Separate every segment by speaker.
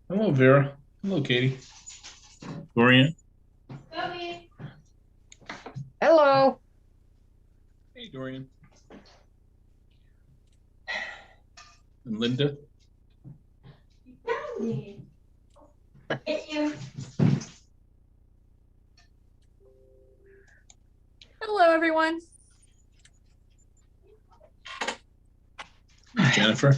Speaker 1: Hello, Vera. Hello, Katie. Dorian.
Speaker 2: Hello.
Speaker 1: Hey, Dorian. And Linda.
Speaker 3: Hello, everyone.
Speaker 1: Jennifer.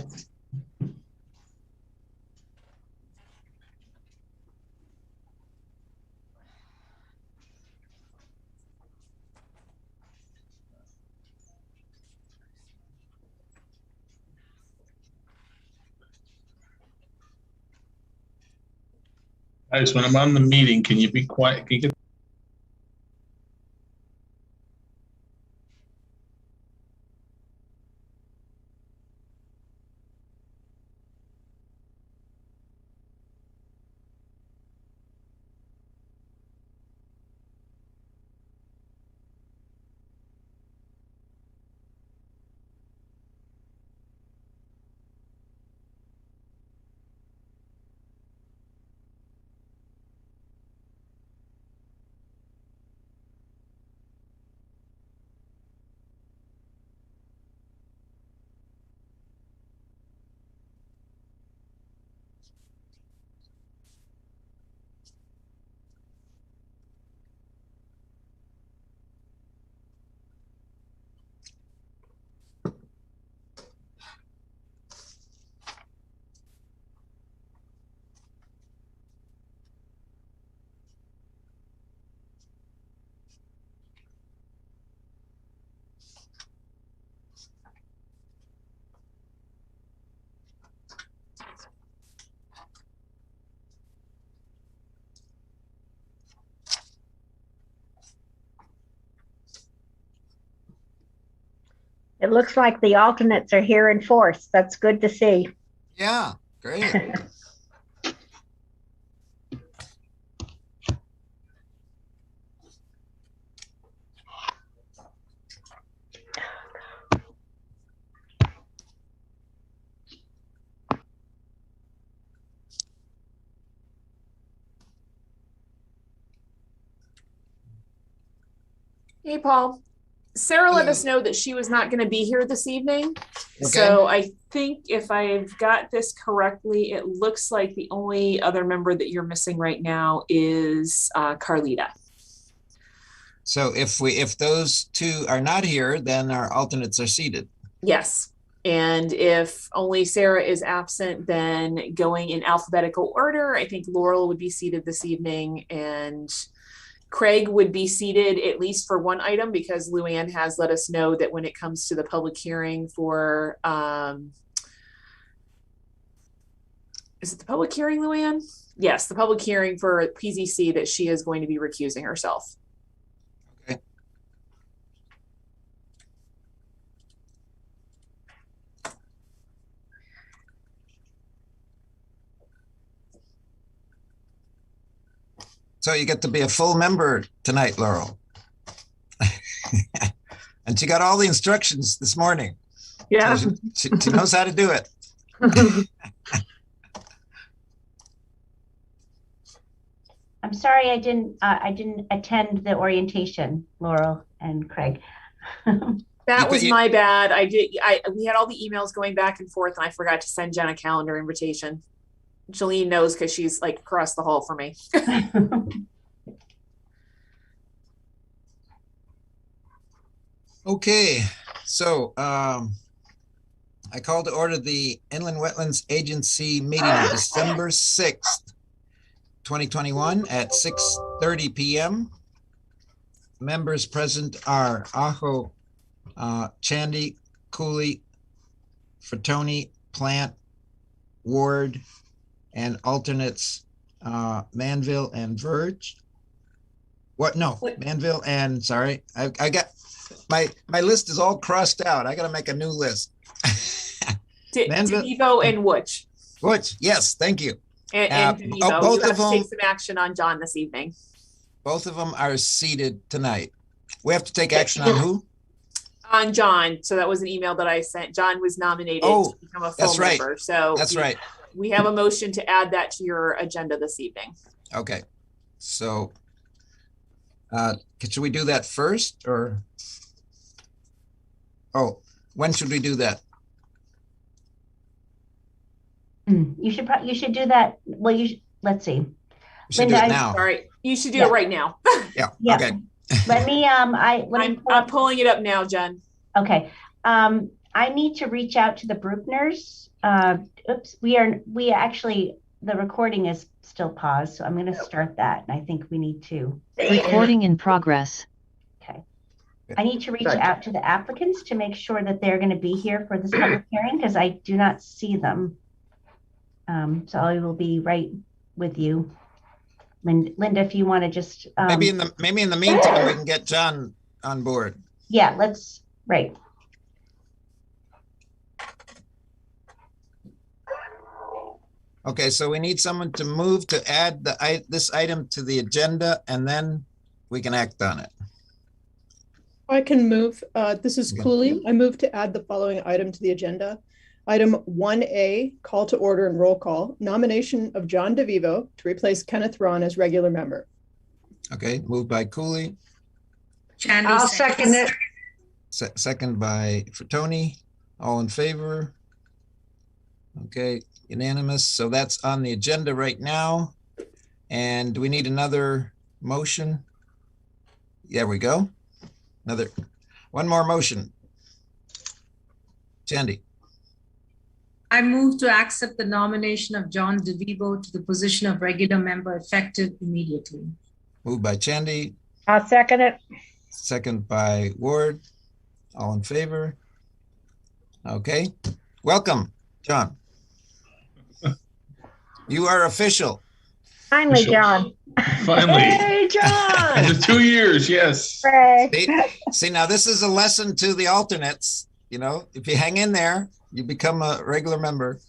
Speaker 1: Guys, when I'm on the meeting, can you be quiet? Can you get
Speaker 2: It looks like the alternates are here in force. That's good to see.
Speaker 4: Yeah, great.
Speaker 3: Hey, Paul. Sarah let
Speaker 4: Hello.
Speaker 3: us know that she was not going to be here this evening.
Speaker 4: Okay.
Speaker 3: So I think if I've got this correctly, it looks like the only other member that you're missing right now is Carlita.
Speaker 4: So if those two are not here, then our alternates are seated.
Speaker 3: Yes. And if only Sarah is absent, then going in alphabetical order, I think Laurel would be seated this evening and Craig would be seated at least for one item because Luann has let us know that when it comes to the public hearing for, is it the public hearing, Luann? Yes, the public hearing for PZC that she is going to be recusing herself.
Speaker 4: Okay. So you get to be a full member tonight, Laurel. And she got all the instructions this morning.
Speaker 2: Yeah.
Speaker 4: So she knows how to do it.
Speaker 2: I'm sorry I didn't attend the orientation, Laurel and Craig.
Speaker 3: That was my bad. We had all the emails going back and forth and I forgot to send Jen a calendar invitation. Jolene knows because she's like across the hall from me.
Speaker 4: Okay, so I call to order the Inland Wetlands Agency meeting of December 6th, 2021 at 6:30 p.m. Members present are Aho, Chandy, Cooley, Frattoni, Plant, Ward, and alternates Manville and Verge. What? No, Manville and sorry, I got my list is all crossed out. I got to make a new list.
Speaker 3: DeVivo and Wooch.
Speaker 4: Wooch, yes, thank you.
Speaker 3: And DeVivo.
Speaker 4: Both
Speaker 3: you
Speaker 4: of them
Speaker 3: take some action on John this evening.
Speaker 4: Both of them are seated tonight. We have to take action on who?
Speaker 3: On John. So that was an email that I sent. John was nominated to become a full member. So
Speaker 4: that's right.
Speaker 3: we have a motion to add that to your agenda this evening.
Speaker 4: Okay, so should we do that first or? Oh, when should we do that?
Speaker 2: You should do that. Well, let's see.
Speaker 4: We should do
Speaker 2: Linda,
Speaker 4: it now.
Speaker 3: All right, you should do
Speaker 2: Yeah.
Speaker 3: it right now.
Speaker 4: Yeah,
Speaker 2: Yeah.
Speaker 4: okay.
Speaker 2: Let me,
Speaker 3: I'm pulling it up now, Jen.
Speaker 2: okay. I need to reach out to the Bruckners. Oops, we actually, the recording is still paused, so I'm going to start that. And I think we need to.
Speaker 5: Recording in progress.
Speaker 2: Okay. I need to reach out to the applicants to make sure that they're going to be here for this public hearing because I do not see them. So I will be right with you. Linda, if you want to just
Speaker 4: Maybe in the meantime we can get John on board.
Speaker 2: Yeah, right.
Speaker 4: Okay, so we need someone to move to add this item to the agenda, and then we can act on it.
Speaker 6: I can move. This is
Speaker 4: Okay.
Speaker 6: Cooley. I move to add the following item to the agenda. Item 1A, call to order and roll call, nomination of John DeVivo to replace Kenneth Ron as regular member.
Speaker 4: Okay, moved by Cooley,
Speaker 7: I'll second it.
Speaker 4: second by Tony. All in favor? Okay, unanimous. So that's on the agenda right now. And do we need another motion? There we go. One more motion. Chandy,
Speaker 7: I move to accept the nomination of John DeVivo to the position of regular member effective immediately.
Speaker 4: moved by Chandy,
Speaker 8: I'll second it.
Speaker 4: second by Ward. All in favor? Okay, welcome, John. You are official.
Speaker 8: Finally, John.
Speaker 1: Finally,
Speaker 8: Hey, John.
Speaker 1: after 2 years, yes.
Speaker 8: Hooray.
Speaker 4: See, now this is a lesson to the alternates. You know, if you hang in there, you become a regular member.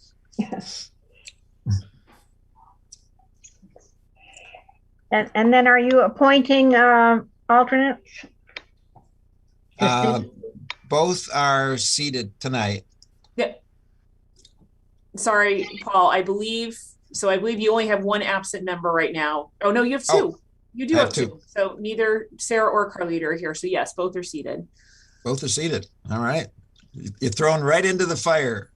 Speaker 8: And then are you appointing alternates?
Speaker 4: Both are seated tonight.
Speaker 3: Sorry, Paul, I believe you only have one absent member right now. Oh, no, you have two. You do
Speaker 4: I
Speaker 3: have
Speaker 4: have
Speaker 3: two. So neither Sarah or Carlita are here. So yes, both are seated.
Speaker 4: Both are seated. All right. You're thrown right into the fire.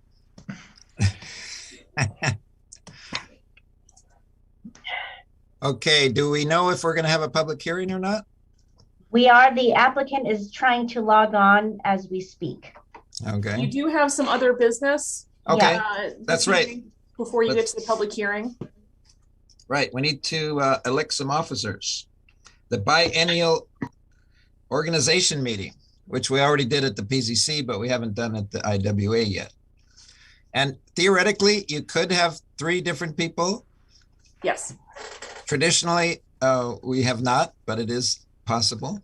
Speaker 4: Okay, do we know if we're going to have a public hearing or not?
Speaker 2: The applicant is trying to log on as we speak.
Speaker 4: Okay.
Speaker 3: You do have some other business.
Speaker 4: Okay,
Speaker 3: this
Speaker 4: that's right.
Speaker 3: evening Before you get to the public hearing.
Speaker 4: Right. We need to elect some officers. The biennial organization meeting, which we already did at the PZC, but we haven't done at the IWA yet. And theoretically, you could have 3 different people.
Speaker 3: Yes.
Speaker 4: Traditionally, we have not, but it is possible.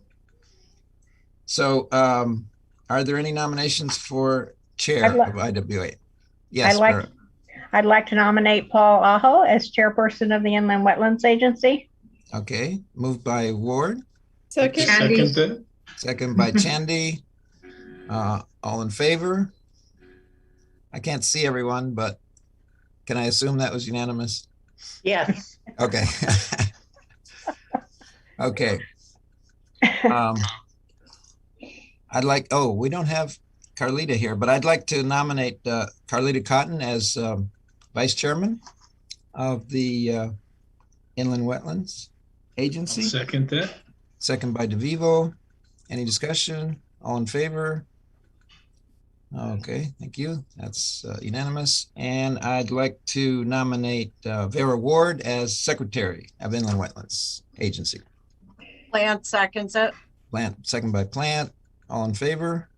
Speaker 4: So are there any nominations for chair of IWA? Yes.
Speaker 8: I'd like to nominate Paul Aho as chairperson of the Inland Wetlands Agency.
Speaker 4: Okay, moved by Ward,
Speaker 6: Second.
Speaker 7: Chandy.
Speaker 1: Second that.
Speaker 4: second by Chandy. All in favor? I can't see everyone, but can I assume that was unanimous?
Speaker 8: Yes.
Speaker 4: Okay. Okay. We don't have Carlita here, but I'd like to nominate Carlita Cotton as vice chairman of the Inland Wetlands Agency.
Speaker 1: Second that.
Speaker 4: Second by DeVivo. Any discussion? All in favor? Okay, thank you. That's unanimous. And I'd like to nominate Vera Ward as secretary of Inland Wetlands Agency.
Speaker 8: Plant seconds it.
Speaker 4: Plant, second by Plant. All in favor?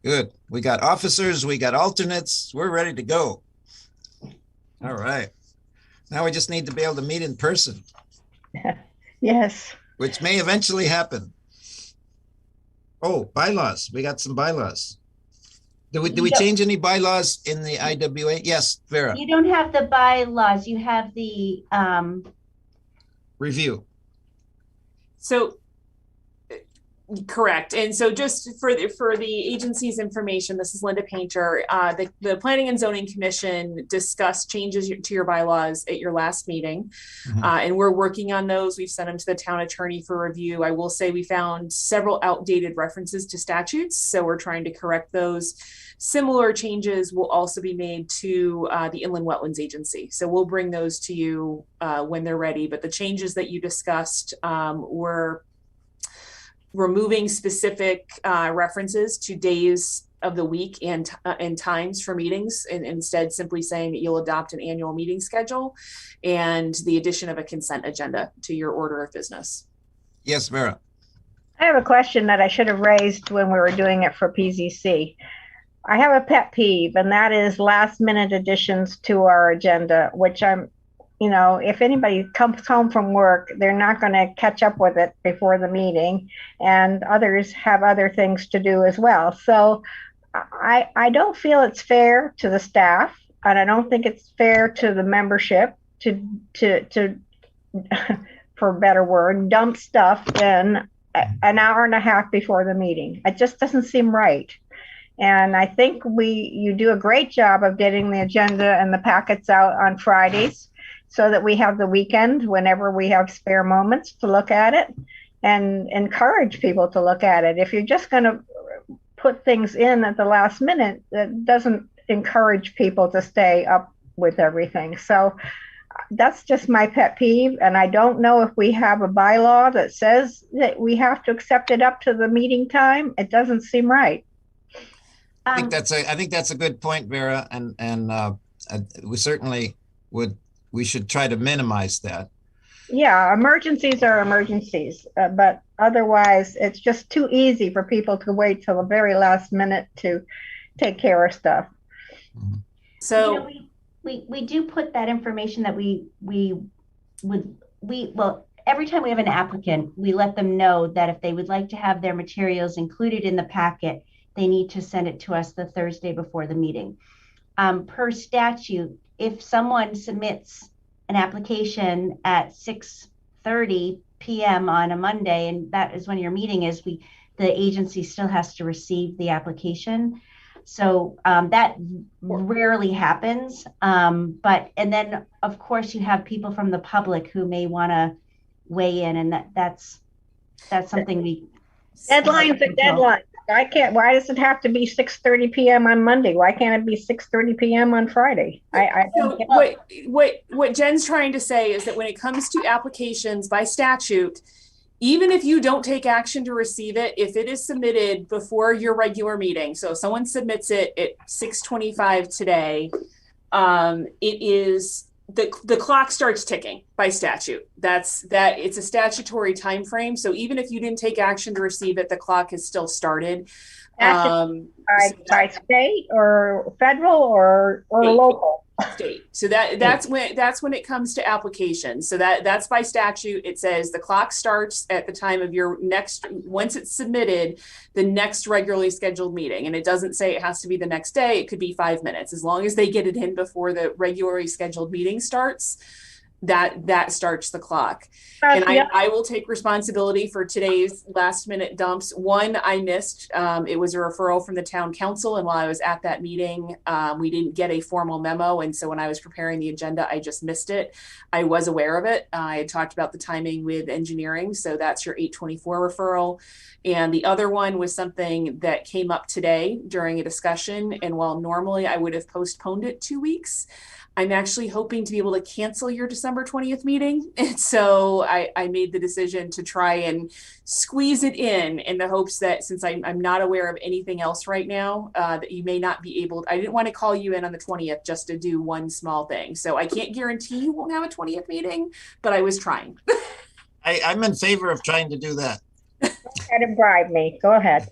Speaker 4: Good. We got officers, we got alternates. We're ready to go. All right. Now we just need to be able to meet in person,
Speaker 8: Yes.
Speaker 4: which may eventually happen. Oh, bylaws. We got some bylaws. Do we change any bylaws in the IWA? Yes, Vera,
Speaker 2: You don't have the bylaws, you have the,
Speaker 4: review.
Speaker 3: So Correct. And so just for the agency's information, this is Linda Painter. The Planning and Zoning Commission discussed changes to your bylaws at your last meeting. And we're working on those. We've sent them to the town attorney for review. I will say we found several outdated references to statutes. So we're trying to correct those. Similar changes will also be made to the Inland Wetlands Agency. So we'll bring those to you when they're ready. But the changes that you discussed were removing specific references to days of the week and times for meetings, and instead simply saying that you'll adopt an annual meeting schedule and the addition of a consent agenda to your order of business.
Speaker 4: Yes, Vera.
Speaker 8: I have a question that I should have raised when we were doing it for PZC. I have a pet peeve, and that is last minute additions to our agenda, which if anybody comes home from work, they're not going to catch up with it before the meeting, and others have other things to do as well. So I don't feel it's fair to the staff, and I don't think it's fair to the membership to for a better word, dump stuff in an hour and a half before the meeting. It just doesn't seem right. And I think you do a great job of getting the agenda and the packets out on Fridays, so that we have the weekend whenever we have spare moments to look at it and encourage people to look at it. If you're just going to put things in at the last minute, that doesn't encourage people to stay up with everything. So that's just my pet peeve. And I don't know if we have a bylaw that says that we have to accept it up to the meeting time. It doesn't seem right.
Speaker 4: I think that's a good point, Vera, and we certainly we should try to minimize that.
Speaker 8: Yeah, emergencies are emergencies, but otherwise it's just too easy for people to wait till the very last minute to take care of stuff.
Speaker 2: So we do put that information that well, every time we have an applicant, we let them know that if they would like to have their materials included in the packet, they need to send it to us the Thursday before the meeting. Per statute, if someone submits an application at 6:30 p.m. on a Monday, and that is when your meeting is, the agency still has to receive the application. So that rarely happens. And then of course you have people from the public who may want to weigh in, and that's something
Speaker 8: Deadline's a deadline. Why does it have to be 6:30 p.m. on Monday? Why can't it be 6:30 p.m. on Friday?
Speaker 3: So what Jen's trying to say is that when it comes to applications by statute, even if you don't take action to receive it, if it is submitted before your regular meeting, so if someone submits it at 6:25 today, it is the clock starts ticking by statute. It's a statutory time frame. So even if you didn't take action to receive it, the clock has still started.
Speaker 8: By state or federal or local?
Speaker 3: State. So that's when it comes to applications. So that's by statute. It says the clock starts at the time of your once it's submitted, the next regularly scheduled meeting. And it doesn't say it has to be the next day. It could be 5 minutes. As long as they get it in before the regularly scheduled meeting starts, that starts the clock. And I will take responsibility for today's last minute dumps. One I missed, it was a referral from the town council. And while I was at that meeting, we didn't get a formal memo. And so when I was preparing the agenda, I just missed it. I was aware of it. I had talked about the timing with engineering. So that's your 824 referral. And the other one was something that came up today during a discussion. And while normally I would have postponed it 2 weeks, I'm actually hoping to be able to cancel your December 20th meeting. And so I made the decision to try and squeeze it in the hopes that since I'm not aware of anything else right now, that you may not be able, I didn't want to call you in on the 20th just to do one small thing. So I can't guarantee you won't have a 20th meeting, but I was trying.
Speaker 4: I'm in favor of trying to do that.
Speaker 8: Try to bribe me. Go ahead.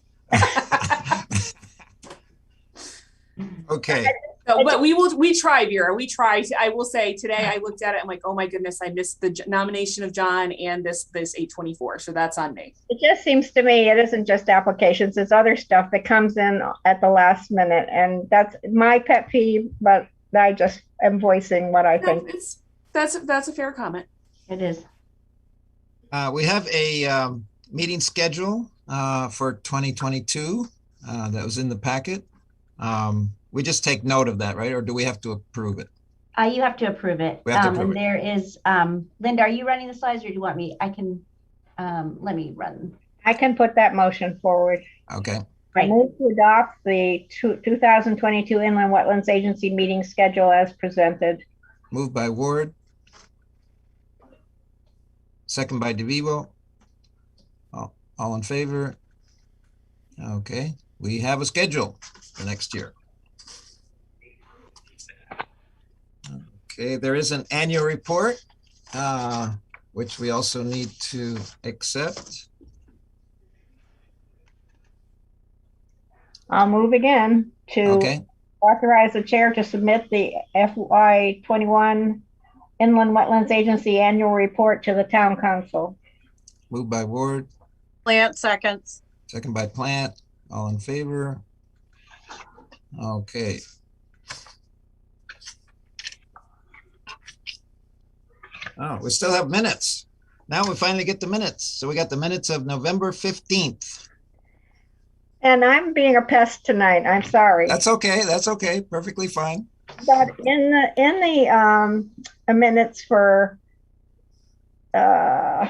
Speaker 4: Okay.
Speaker 3: So, but we try, Vera. We try. I will say today I looked at it. I'm like, oh my goodness, I missed the nomination of John and this 824. So that's on me.
Speaker 8: It just seems to me it isn't just applications. It's other stuff that comes in at the last minute, and that's my pet peeve. But I just am voicing what I think.
Speaker 3: That's a fair comment.
Speaker 2: It is.
Speaker 4: We have a meeting schedule for 2022 that was in the packet. We just take note of that, right? Or do we have to approve it?
Speaker 2: You have to approve it.
Speaker 4: We have to approve
Speaker 2: and
Speaker 4: it.
Speaker 2: there is, Linda, are you running the slides or do you want me? I can, let me run.
Speaker 8: I can put that motion forward.
Speaker 4: Okay.
Speaker 8: I
Speaker 2: Right.
Speaker 8: move to adopt the 2022 Inland Wetlands Agency meeting schedule as presented.
Speaker 4: Moved by Ward. Second by DeVivo. All in favor? Okay, we have a schedule for next year. Okay, there is an annual report, which we also need to accept.
Speaker 8: I'll move again to
Speaker 4: Okay,
Speaker 8: authorize the chair to submit the FY21 Inland Wetlands Agency annual report to the town council.
Speaker 4: moved by Ward,
Speaker 9: Plant seconds.
Speaker 4: second by Plant. All in favor? Okay. Oh, we still have minutes. Now we finally get the minutes. So we got the minutes of November 15th.
Speaker 8: And I'm being a pest tonight. I'm sorry.
Speaker 4: That's okay. That's okay. Perfectly fine.
Speaker 8: But in the minutes for where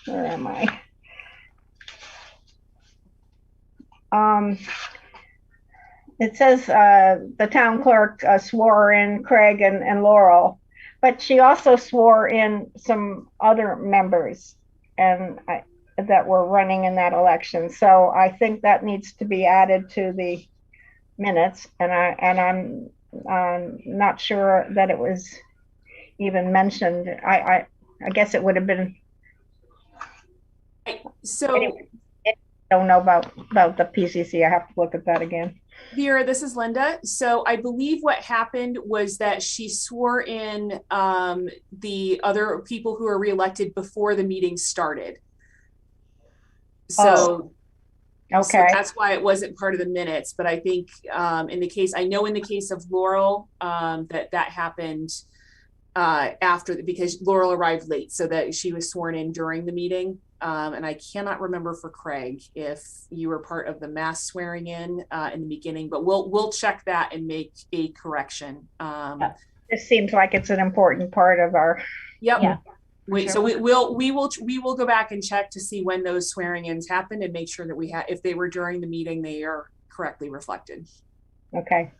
Speaker 8: am I? It says the town clerk swore in Craig and Laurel, but she also swore in some other members and that were running in that election. So I think that needs to be added to the minutes, and I'm not sure that it was even mentioned. I guess it would have been.
Speaker 3: So
Speaker 8: anyway, I don't know about the PCC. I have to look at that again.
Speaker 3: Vera, this is Linda. So I believe what happened was that she swore in the other people who were reelected before the meeting started. So,
Speaker 8: okay.
Speaker 3: So that's why it wasn't part of the minutes. But I think in the case of Laurel, that happened after, because Laurel arrived late, so that she was sworn in during the meeting. And I cannot remember for Craig if you were part of the mass swearing in the beginning, but we'll check that and make a correction.
Speaker 8: It seems like it's an important part of our.
Speaker 3: Yep.
Speaker 2: Yeah.
Speaker 3: So we will go back and check to see when those swearing-ins happened and make sure that if they were during the meeting, they are correctly reflected.
Speaker 8: Okay.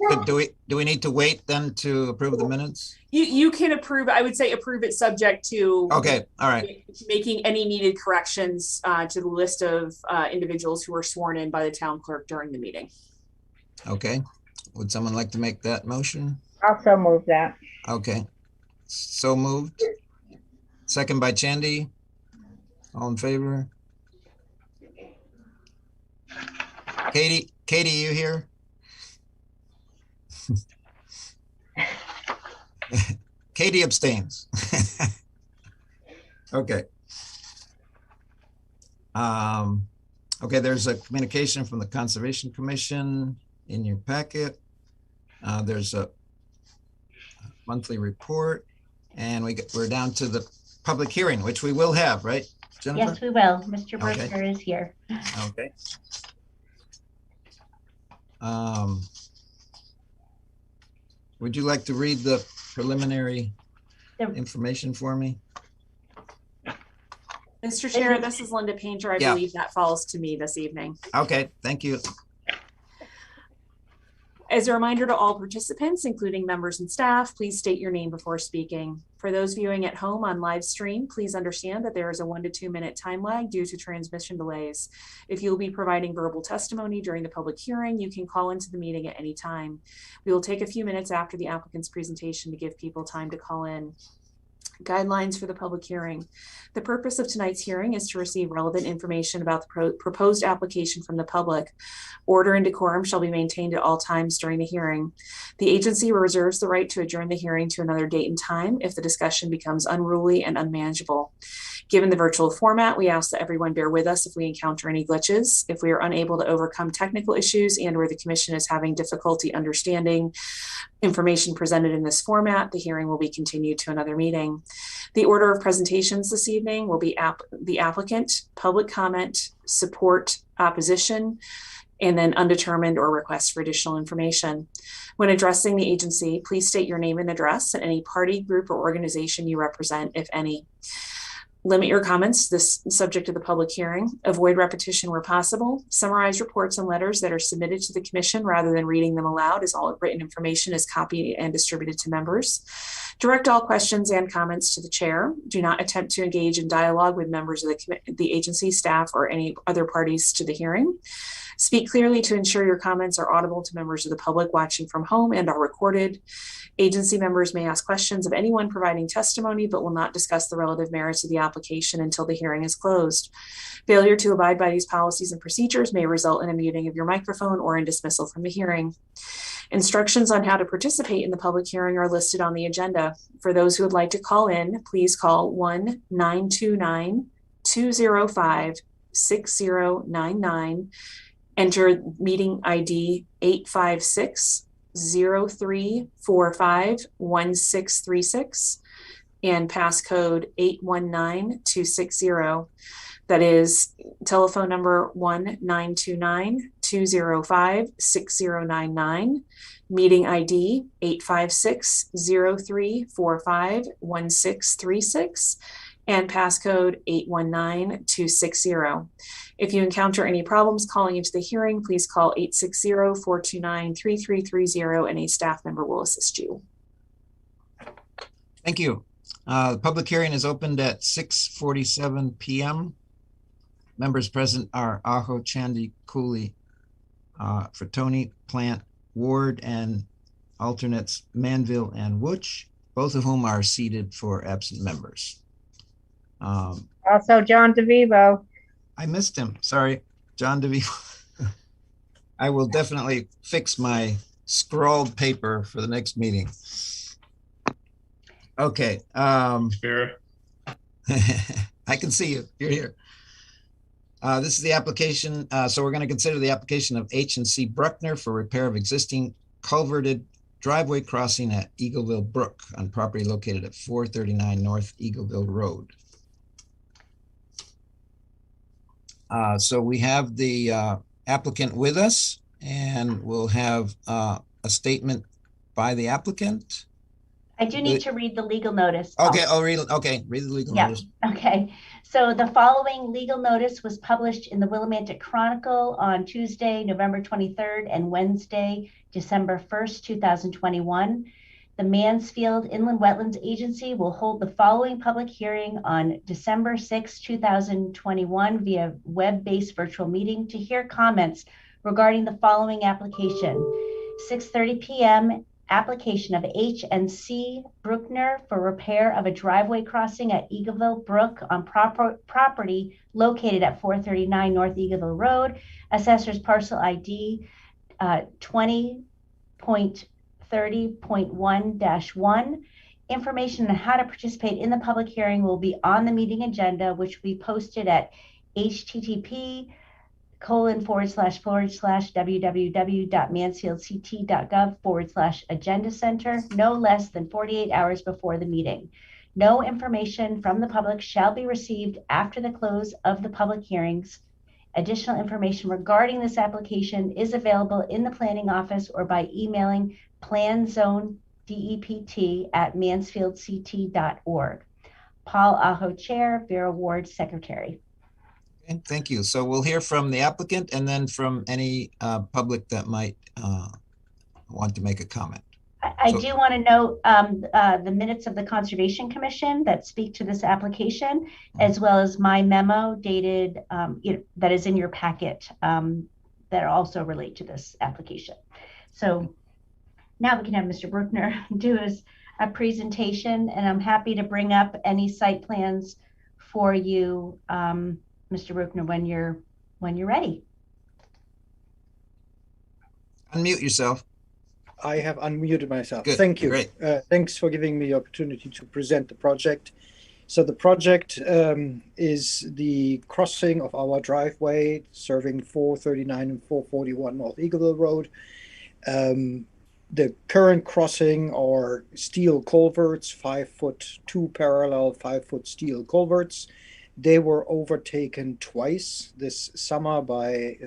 Speaker 4: But do we need to wait then to approve the minutes?
Speaker 3: You can approve. I would say approve it subject to.
Speaker 4: Okay. All right.
Speaker 3: Making any needed corrections to the list of individuals who were sworn in by the town clerk during the meeting.
Speaker 4: Okay. Would someone like to make that motion?
Speaker 8: Also move that.
Speaker 4: Okay. So moved. Second by Chandy. All in favor? Katie, you here? Katie abstains. Okay. Okay, there's a communication from the Conservation Commission in your packet. There's a monthly report, and we're down to the public hearing, which we will have, right, Jennifer?
Speaker 2: Yes, we will. Mr.
Speaker 4: Okay.
Speaker 2: Berger is here.
Speaker 4: Okay. Would you like to read the preliminary information for me?
Speaker 3: Mr. Chair, this is Linda Painter. I believe that falls to me this evening.
Speaker 4: Okay, thank you.
Speaker 3: As a reminder to all participants, including members and staff, please state your name before speaking. For those viewing at home on live stream, please understand that there is a 1 to 2 minute time lag due to transmission delays. If you'll be providing verbal testimony during the public hearing, you can call into the meeting at any time. We will take a few minutes after the applicant's presentation to give people time to call in. Guidelines for the public hearing. The purpose of tonight's hearing is to receive relevant information about the proposed application from the public. Order and decorum shall be maintained at all times during the hearing. The agency reserves the right to adjourn the hearing to another date and time if the discussion becomes unruly and unmanageable. Given the virtual format, we ask that everyone bear with us if we encounter any glitches. If we are unable to overcome technical issues and where the commission is having difficulty understanding information presented in this format, the hearing will be continued to another meeting. The order of presentations this evening will be the applicant, public comment, support, opposition, and then undetermined or requests for additional information. When addressing the agency, please state your name and address and any party, group, or organization you represent, if any. Limit your comments to the subject of the public hearing. Avoid repetition where possible. Summarize reports and letters that are submitted to the commission rather than reading them aloud, as all written information is copied and distributed to members. Direct all questions and comments to the chair. Do not attempt to engage in dialogue with members of the agency, staff, or any other parties to the hearing. Speak clearly to ensure your comments are audible to members of the public watching from home and are recorded. Agency members may ask questions of anyone providing testimony, but will not discuss the relative merits of the application until the hearing is closed. Failure to abide by these policies and procedures may result in a muting of your microphone or in dismissal from the hearing. Instructions on how to participate in the public hearing are listed on the agenda. For those who would like to call in, please call 1-929-205-6099. Enter meeting ID 856-0345-1636 and passcode 819260. That is telephone number 1-929-205-6099, meeting ID 856-0345-1636, and passcode 819260. If you encounter any problems calling into the hearing, please call 860-429-3330 and a staff member will assist you.
Speaker 4: Thank you. The public hearing is opened at 6:47 p.m. Members present are Aho, Chandy, Cooley, Frattoni, Plant, Ward, and alternates Manville and Wooch, both of whom are seated for absent members.
Speaker 8: Also, John DeVivo.
Speaker 4: I missed him. Sorry, John DeVivo. I will definitely fix my scrawled paper for the next meeting. Okay.
Speaker 1: Sure.
Speaker 4: I can see you. You're here. This is the application. So we're going to consider the application of H&C Bruckner for repair of existing culverted driveway crossing at Eagleville Brook on property located at 439 North Eagleville Road. So we have the applicant with us, and we'll have a statement by the applicant.
Speaker 2: I do need to read the legal notice.
Speaker 4: Okay, I'll read. Okay, read the legal notice.
Speaker 2: Okay. So the following legal notice was published in the Willimantic Chronicle on Tuesday, November 23rd, and Wednesday, December 1st, 2021. The Mansfield Inland Wetlands Agency will hold the following public hearing on December 6, 2021 via web-based virtual meeting to hear comments regarding the following application. 6:30 p.m. application of H&C Bruckner for repair of a driveway crossing at Eagleville Brook on property located at 439 North Eagleville Road, Assessor's Parcel ID 20.30.1-1. Information on how to participate in the public hearing will be on the meeting agenda, which we posted at http://www.mansfieldct.gov/agenda center no less than 48 hours before the meeting. No information from the public shall be received after the close of the public hearings. Additional information regarding this application is available in the planning office or by emailing planzonedept@mansfieldct.org. Paul Aho, Chair, Vera Ward, Secretary.
Speaker 4: Okay, thank you. So we'll hear from the applicant and then from any public that might want to make a comment.
Speaker 2: I do want to note the minutes of the Conservation Commission that speak to this application, as well as my memo dated that is in your packet that also relate to this application. So now we can have Mr. Bruckner do a presentation, and I'm happy to bring up any site plans for you, Mr. Bruckner, when you're ready.
Speaker 4: Unmute yourself.
Speaker 10: I have unmuted myself.
Speaker 4: Good.
Speaker 10: Thank you.
Speaker 4: Great.
Speaker 10: Thanks for giving me the opportunity to present the project. So the project is the crossing of our driveway serving 439 and 441 North Eagleville Road. The current crossing are steel culverts, 5 foot, 2 parallel 5 foot steel culverts. They were overtaken twice this summer by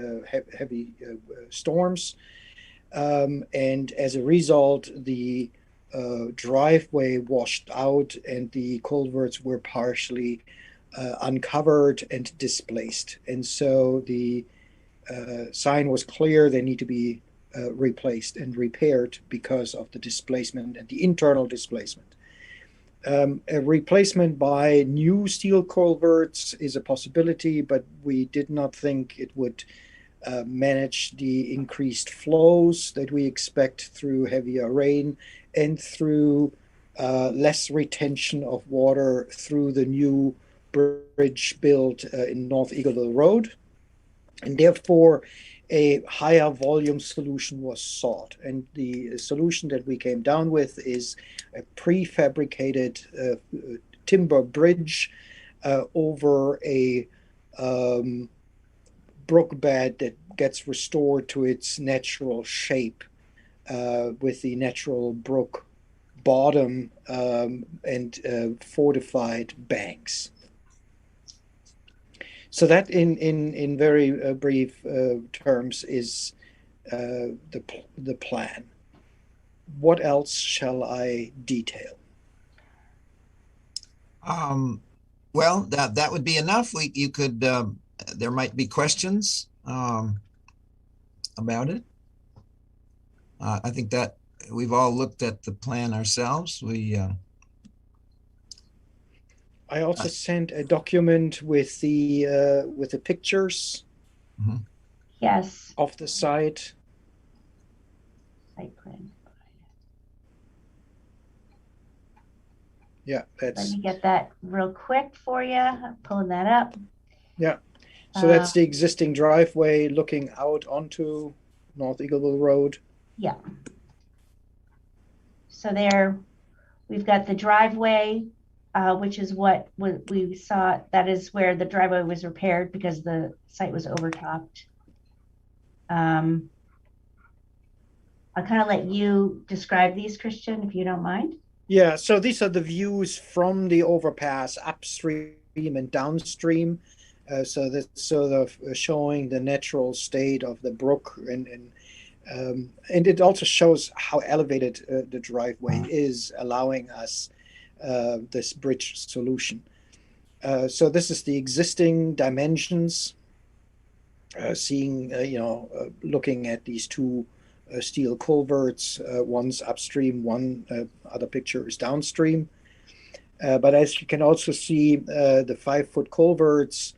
Speaker 10: heavy storms. And as a result, the driveway washed out and the culverts were partially uncovered and displaced. And so the sign was clear they need to be replaced and repaired because of the displacement and the internal displacement. A replacement by new steel culverts is a possibility, but we did not think it would manage the increased flows that we expect through heavier rain and through less retention of water through the new bridge built in North Eagleville Road. And therefore, a higher volume solution was sought. And the solution that we came down with is a prefabricated timber bridge over a brook bed that gets restored to its natural shape with the natural brook bottom and fortified banks. So that in very brief terms is the plan. What else shall I detail?
Speaker 4: Well, that would be enough. You could, there might be questions about it. I think that we've all looked at the plan ourselves.
Speaker 10: I also sent a document with the pictures
Speaker 2: Yes.
Speaker 10: of the site.
Speaker 2: Site plan.
Speaker 10: Yeah,
Speaker 2: Let
Speaker 10: that's.
Speaker 2: me get that real quick for you. I'm pulling that up.
Speaker 10: Yeah, so that's the existing driveway looking out onto North Eagleville Road.
Speaker 2: Yeah. So there, we've got the driveway, which is what we saw. That is where the driveway was repaired because the site was overtopped. I'll kind of let you describe these, Christian, if you don't mind.
Speaker 10: Yeah, so these are the views from the overpass upstream and downstream. So that's sort of showing the natural state of the brook, and it also shows how elevated the driveway is, allowing us this bridge solution. So this is the existing dimensions, seeing, looking at these two steel culverts, one's upstream, one other picture is downstream. But as you can also see, the 5 foot culverts,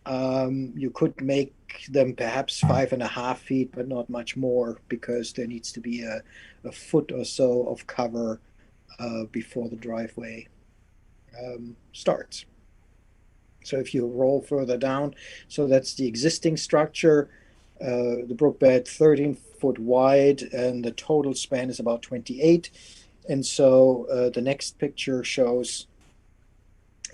Speaker 10: you could make them perhaps 5.5 feet, but not much more, because there needs to be a foot or so of cover before the driveway starts. So if you roll further down, so that's the existing structure, the brook bed 13 foot wide, and the total span is about 28. And so the next picture shows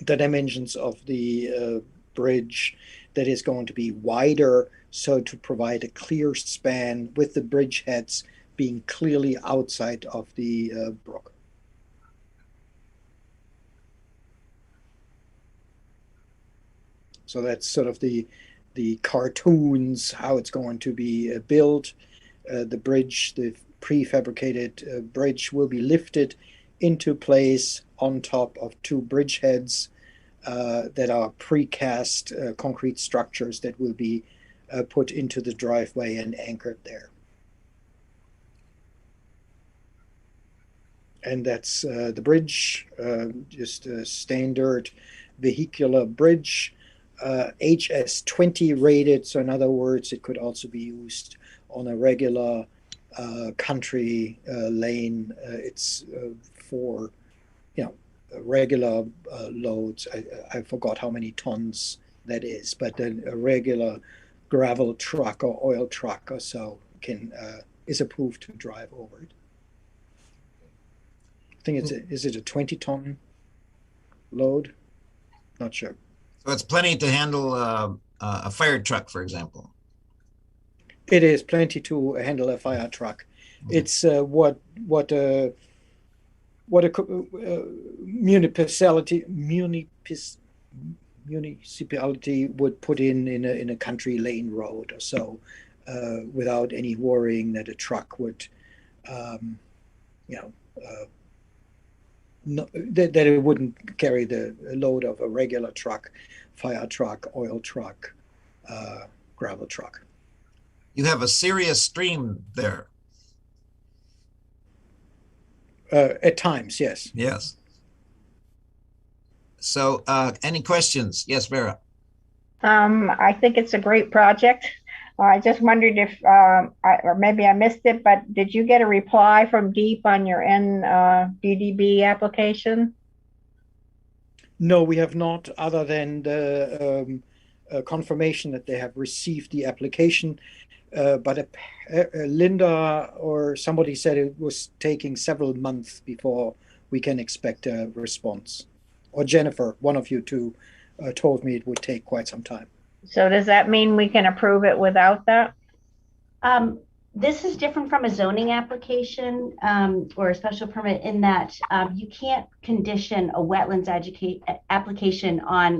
Speaker 10: the dimensions of the bridge that is going to be wider, so to provide a clear span with the bridge heads being clearly outside of the brook. So that's sort of the cartoons, how it's going to be built. The bridge, the prefabricated bridge, will be lifted into place on top of two bridge heads that are precast concrete structures that will be put into the driveway and anchored there. And that's the bridge, just a standard vehicular bridge, HS20 rated. So in other words, it could also be used on a regular country lane. It's for, regular loads. I forgot how many tons that is, but then a regular gravel truck or oil truck or so is approved to drive over it. I think is it a 20-ton load? Not sure.
Speaker 4: So it's plenty to handle a fire truck, for example.
Speaker 10: It is plenty to handle a fire truck. It's what a municipality would put in a country lane road or so, without any worrying that a truck would, that it wouldn't carry the load of a regular truck, fire truck, oil truck, gravel truck.
Speaker 4: You have a serious stream there.
Speaker 10: At times, yes.
Speaker 4: Yes. So any questions? Yes, Vera.
Speaker 8: I think it's a great project. I just wondered if, or maybe I missed it, but did you get a reply from DEEP on your NDDB application?
Speaker 10: No, we have not, other than the confirmation that they have received the application. But Linda or somebody said it was taking several months before we can expect a response. Or Jennifer, one of you two, told me it would take quite some time.
Speaker 8: So does that mean we can approve it without that?
Speaker 2: This is different from a zoning application or a special permit in that you can't condition a wetlands application on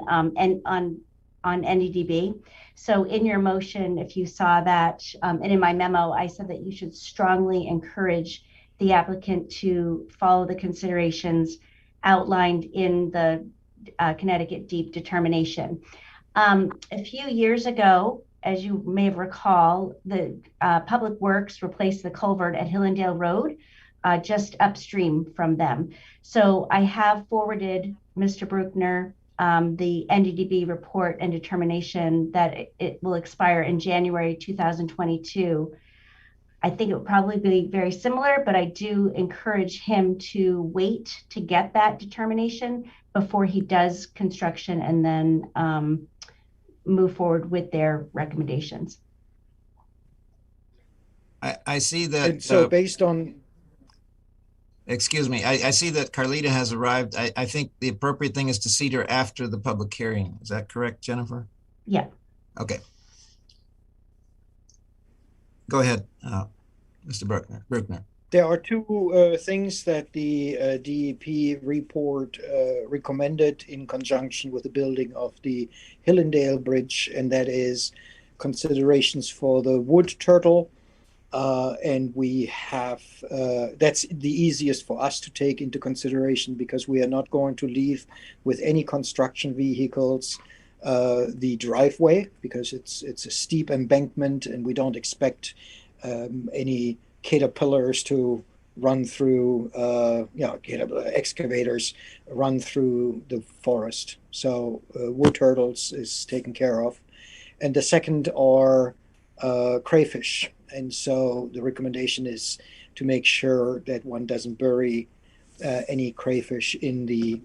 Speaker 2: NDDB. So in your motion, if you saw that, and in my memo, I said that you should strongly encourage the applicant to follow the considerations outlined in the Connecticut DEEP determination. A few years ago, as you may recall, the Public Works replaced the culvert at Hillendale Road just upstream from them. So I have forwarded Mr. Bruckner the NDDB report and determination that it will expire in January 2022. I think it would probably be very similar, but I do encourage him to wait to get that determination before he does construction and then move forward with their recommendations.
Speaker 4: I see that.
Speaker 10: And so based on...
Speaker 4: Excuse me, I see that Carlita has arrived. I think the appropriate thing is to seat her after the public hearing. Is that correct, Jennifer?
Speaker 2: Yeah.
Speaker 4: Okay. Go ahead, Mr. Bruckner.
Speaker 10: There are two things that the DEP report recommended in conjunction with the building of the Hillendale Bridge, and that is considerations for the wood turtle. And we have, that's the easiest for us to take into consideration because we are not going to leave with any construction vehicles the driveway because it's a steep embankment and we don't expect any caterpillars to run through, excavators run through the forest. So wood turtles is taken care of. And the second are crayfish. And so the recommendation is to make sure that one doesn't bury any crayfish in the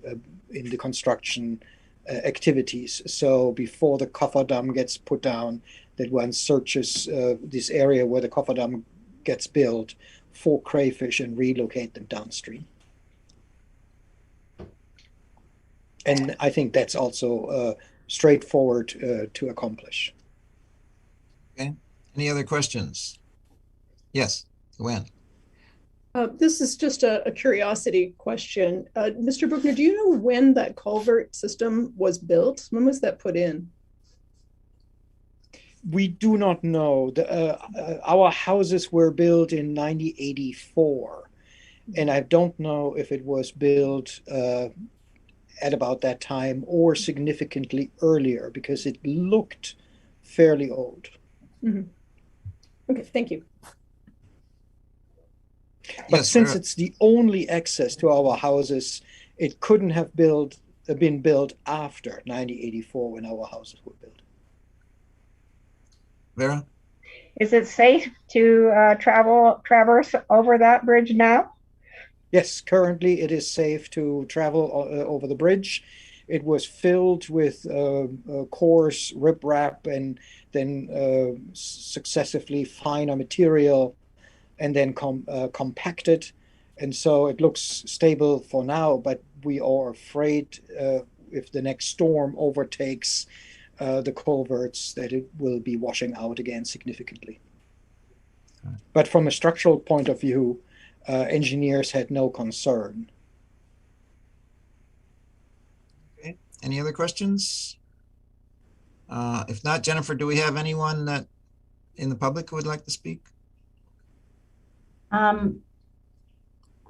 Speaker 10: construction activities. So before the cofferdam gets put down, that one searches this area where the cofferdam gets built for crayfish and relocate them downstream. And I think that's also straightforward to accomplish.
Speaker 4: Okay. Any other questions? Yes, Gwen.
Speaker 6: This is just a curiosity question. Mr. Bruckner, do you know when that culvert system was built? When was that put in?
Speaker 10: We do not know. Our houses were built in 1984, and I don't know if it was built at about that time or significantly earlier because it looked fairly old.
Speaker 6: Mm-hmm. Okay, thank you.
Speaker 10: But
Speaker 4: Yes,
Speaker 10: since it's the only access to our houses, it couldn't have been built after 1984 when our houses were built.
Speaker 4: Vera?
Speaker 8: Is it safe to traverse over that bridge now?
Speaker 10: Yes, currently it is safe to travel over the bridge. It was filled with coarse riprap and then successively finer material and then compacted. And so it looks stable for now, but we are afraid if the next storm overtakes the culverts, that it will be washing out again significantly. But from a structural point of view, engineers had no concern.
Speaker 4: Okay. Any other questions? If not, Jennifer, do we have anyone that in the public who would like to speak?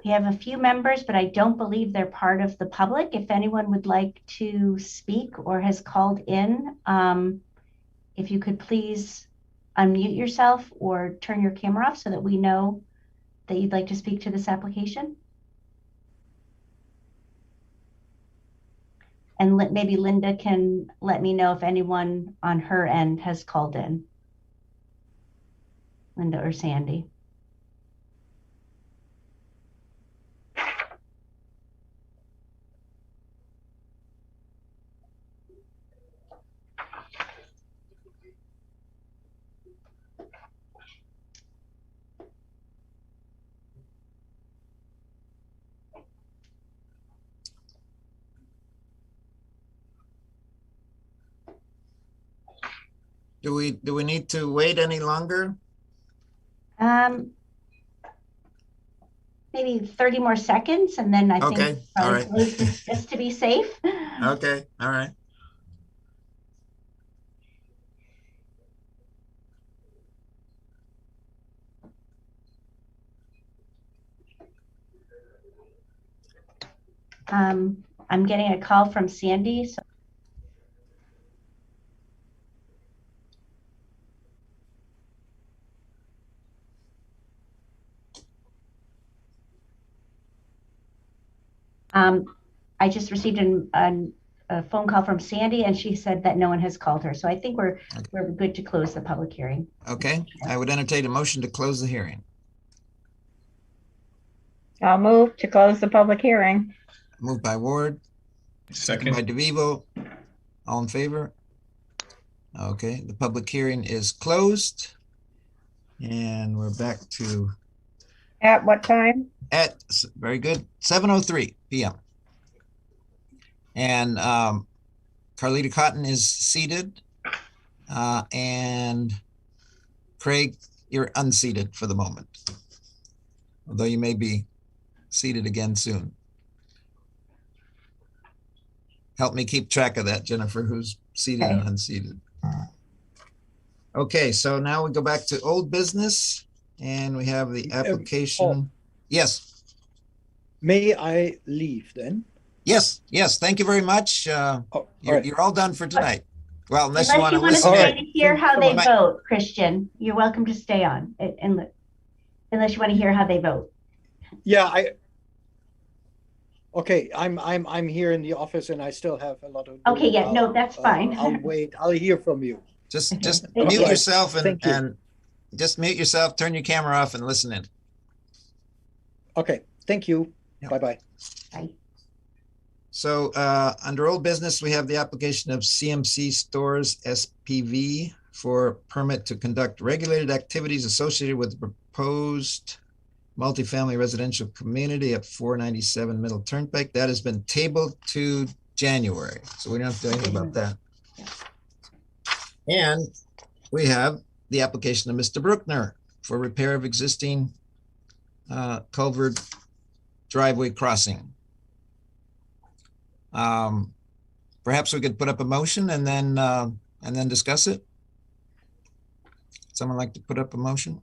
Speaker 2: We have a few members, but I don't believe they're part of the public. If anyone would like to speak or has called in, if you could please unmute yourself or turn your camera off so that we know that you'd like to speak to this application. And maybe Linda can let me know if anyone on her end has called in. Linda or Sandy.
Speaker 4: Do we need to wait any longer?
Speaker 2: Maybe 30 more seconds, and then I think
Speaker 4: Okay, all right.
Speaker 2: close this just to be safe.
Speaker 4: Okay, all right.
Speaker 2: I'm getting a call from Sandy. So I just received a phone call from Sandy, and she said that no one has called her. So I think we're good to close the public hearing.
Speaker 4: Okay, I would entertain a motion to close the hearing.
Speaker 8: I'll move to close the public hearing.
Speaker 4: Moved by Ward, second by DeVivo. All in favor? Okay, the public hearing is closed. And we're back to
Speaker 8: At what time?
Speaker 4: at very good 7:03 p.m. And Carlita Cotton is seated, and Craig, you're unseated for the moment, although you may be seated again soon. Help me keep track of that, Jennifer, who's seated and unseated. Okay, so now we go back to old business, and we have the application. Yes.
Speaker 10: May I leave then?
Speaker 4: Yes, yes. Thank you very much. You're all done for tonight. Well, unless you want to
Speaker 2: listen
Speaker 4: listen.
Speaker 2: to hear how they vote, Christian, you're welcome to stay on, unless you want to hear how they vote.
Speaker 10: Yeah, okay, I'm here in the office and I still have a lot of.
Speaker 2: Okay, yeah, no, that's fine.
Speaker 10: I'll wait. I'll hear from you.
Speaker 4: Just mute yourself and just mute yourself, turn your camera off and listen in.
Speaker 10: Okay, thank you.
Speaker 4: Yep.
Speaker 10: Bye-bye.
Speaker 2: Bye.
Speaker 4: So under old business, we have the application of CMC Stores SPV for permit to conduct regulated activities associated with the proposed multifamily residential community at 497 Middle Turnpike. That has been tabled to January, so we don't have to do anything about that. And we have the application of Mr. Bruckner for repair of existing culvert driveway crossing. Perhaps we could put up a motion and then discuss it. Someone like to put up a motion?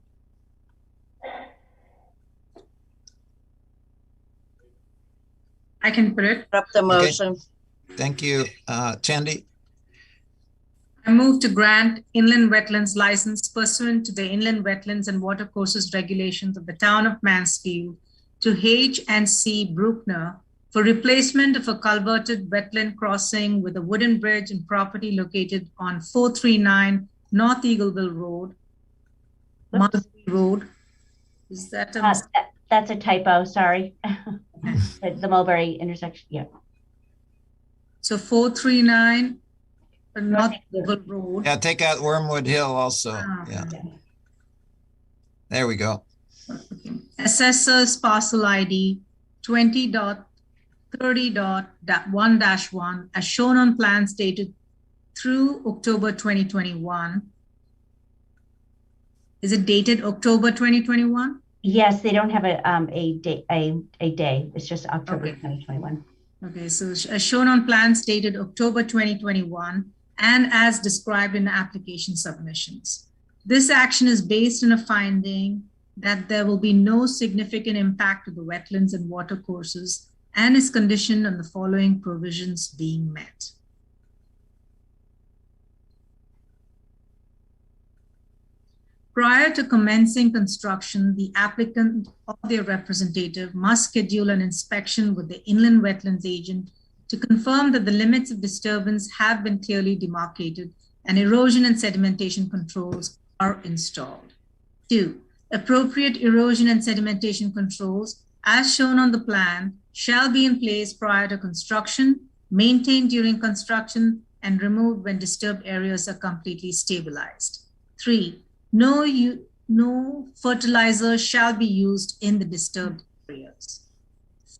Speaker 7: I can put it.
Speaker 9: Put up the motion.
Speaker 4: Okay. Thank you. Chandy?
Speaker 7: I move to grant inland wetlands license pursuant to the Inland Wetlands and Watercourses regulations of the town of Mansfield to H&C Bruckner for replacement of a culverted wetland crossing with a wooden bridge and property located on 439 North Eagleville Road, Mulberry Road. Is that a
Speaker 2: that's a typo, sorry. The Mulberry intersection, yeah.
Speaker 7: So 439 North Eagleville Road.
Speaker 4: Yeah, take out Wormwood Hill also. Yeah. There we go.
Speaker 7: Assessors parcel ID 20.0 30.1-1 as shown on plans dated through October 2021. Is it dated October 2021?
Speaker 2: Yes, they don't have a day. It's just October
Speaker 7: Okay.
Speaker 2: 2021.
Speaker 7: Okay, so as shown on plans dated October 2021 and as described in the application submissions. This action is based on a finding that there will be no significant impact to the wetlands and water courses and is conditioned on the following provisions being met. Prior to commencing construction, the applicant or their representative must schedule an inspection with the inland wetlands agent to confirm that the limits of disturbance have been clearly demarcated and erosion and sedimentation controls are installed. 2. Appropriate erosion and sedimentation controls, as shown on the plan, shall be in place prior to construction, maintained during construction, and removed when disturbed areas are completely stabilized. 3. No fertilizer shall be used in the disturbed areas.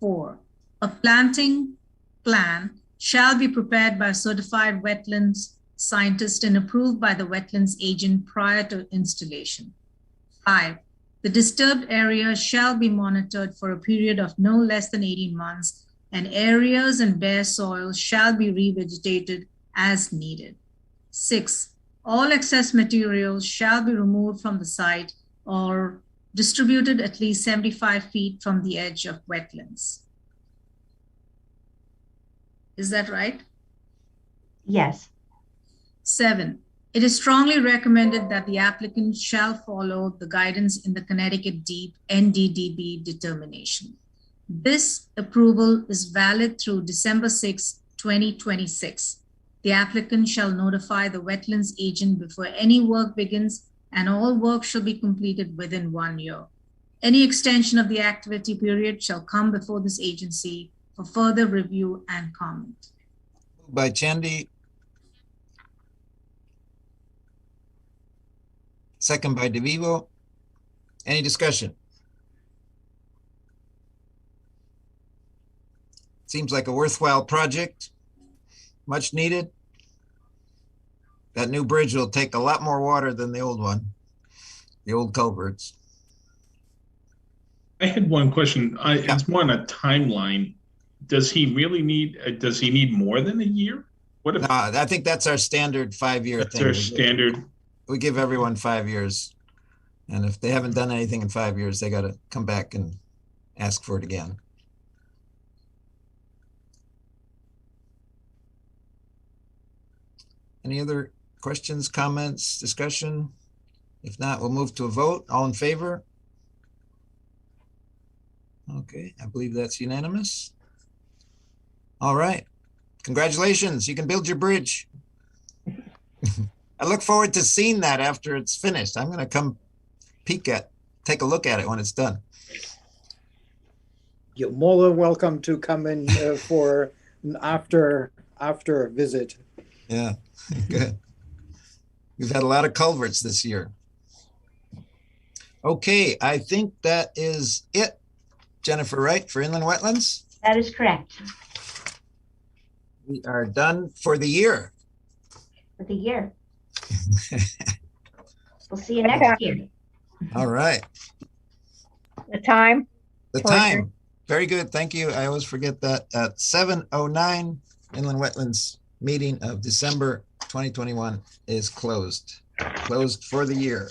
Speaker 7: 4. A planting plan shall be prepared by a certified wetlands scientist and approved by the wetlands agent prior to installation. 5. The disturbed area shall be monitored for a period of no less than 18 months, and areas and bare soil shall be revegetated as needed. 6. All excess materials shall be removed from the site or distributed at least 75 feet from the edge of wetlands. Is that right?
Speaker 2: Yes.
Speaker 7: 7. It is strongly recommended that the applicant shall follow the guidance in the Connecticut Deep NDDB determination. This approval is valid through December 6, 2026. The applicant shall notify the wetlands agent before any work begins, and all work shall be completed within 1 year. Any extension of the activity period shall come before this agency for further review and comment.
Speaker 4: Moved by Chandy. Second by DeVivo. Any discussion? Seems like a worthwhile project, much needed. That new bridge will take a lot more water than the old one, the old culverts.
Speaker 1: I had one question. It's more on a timeline. Does he really need, does he need more than a year? What if
Speaker 4: I think that's our standard 5-year
Speaker 1: that's
Speaker 4: thing.
Speaker 1: our standard?
Speaker 4: We give everyone 5 years. And if they haven't done anything in 5 years, they got to come back and ask for it again. Any other questions, comments, discussion? If not, we'll move to a vote. All in favor? Okay, I believe that's unanimous. All right. Congratulations. You can build your bridge. I look forward to seeing that after it's finished. I'm going to come take a look at it when it's done.
Speaker 10: You're more than welcome to come in for an after visit.
Speaker 4: Yeah, good. We've had a lot of culverts this year. Okay, I think that is it. Jennifer, right, for inland wetlands?
Speaker 2: That is correct.
Speaker 4: We are done for the year.
Speaker 2: For the year. We'll see you next year.
Speaker 4: All right.
Speaker 8: The time?
Speaker 4: The time. Very good. Thank you. I always forget that. At 7:09, Inland Wetlands meeting of December 2021 is closed. Closed for the year.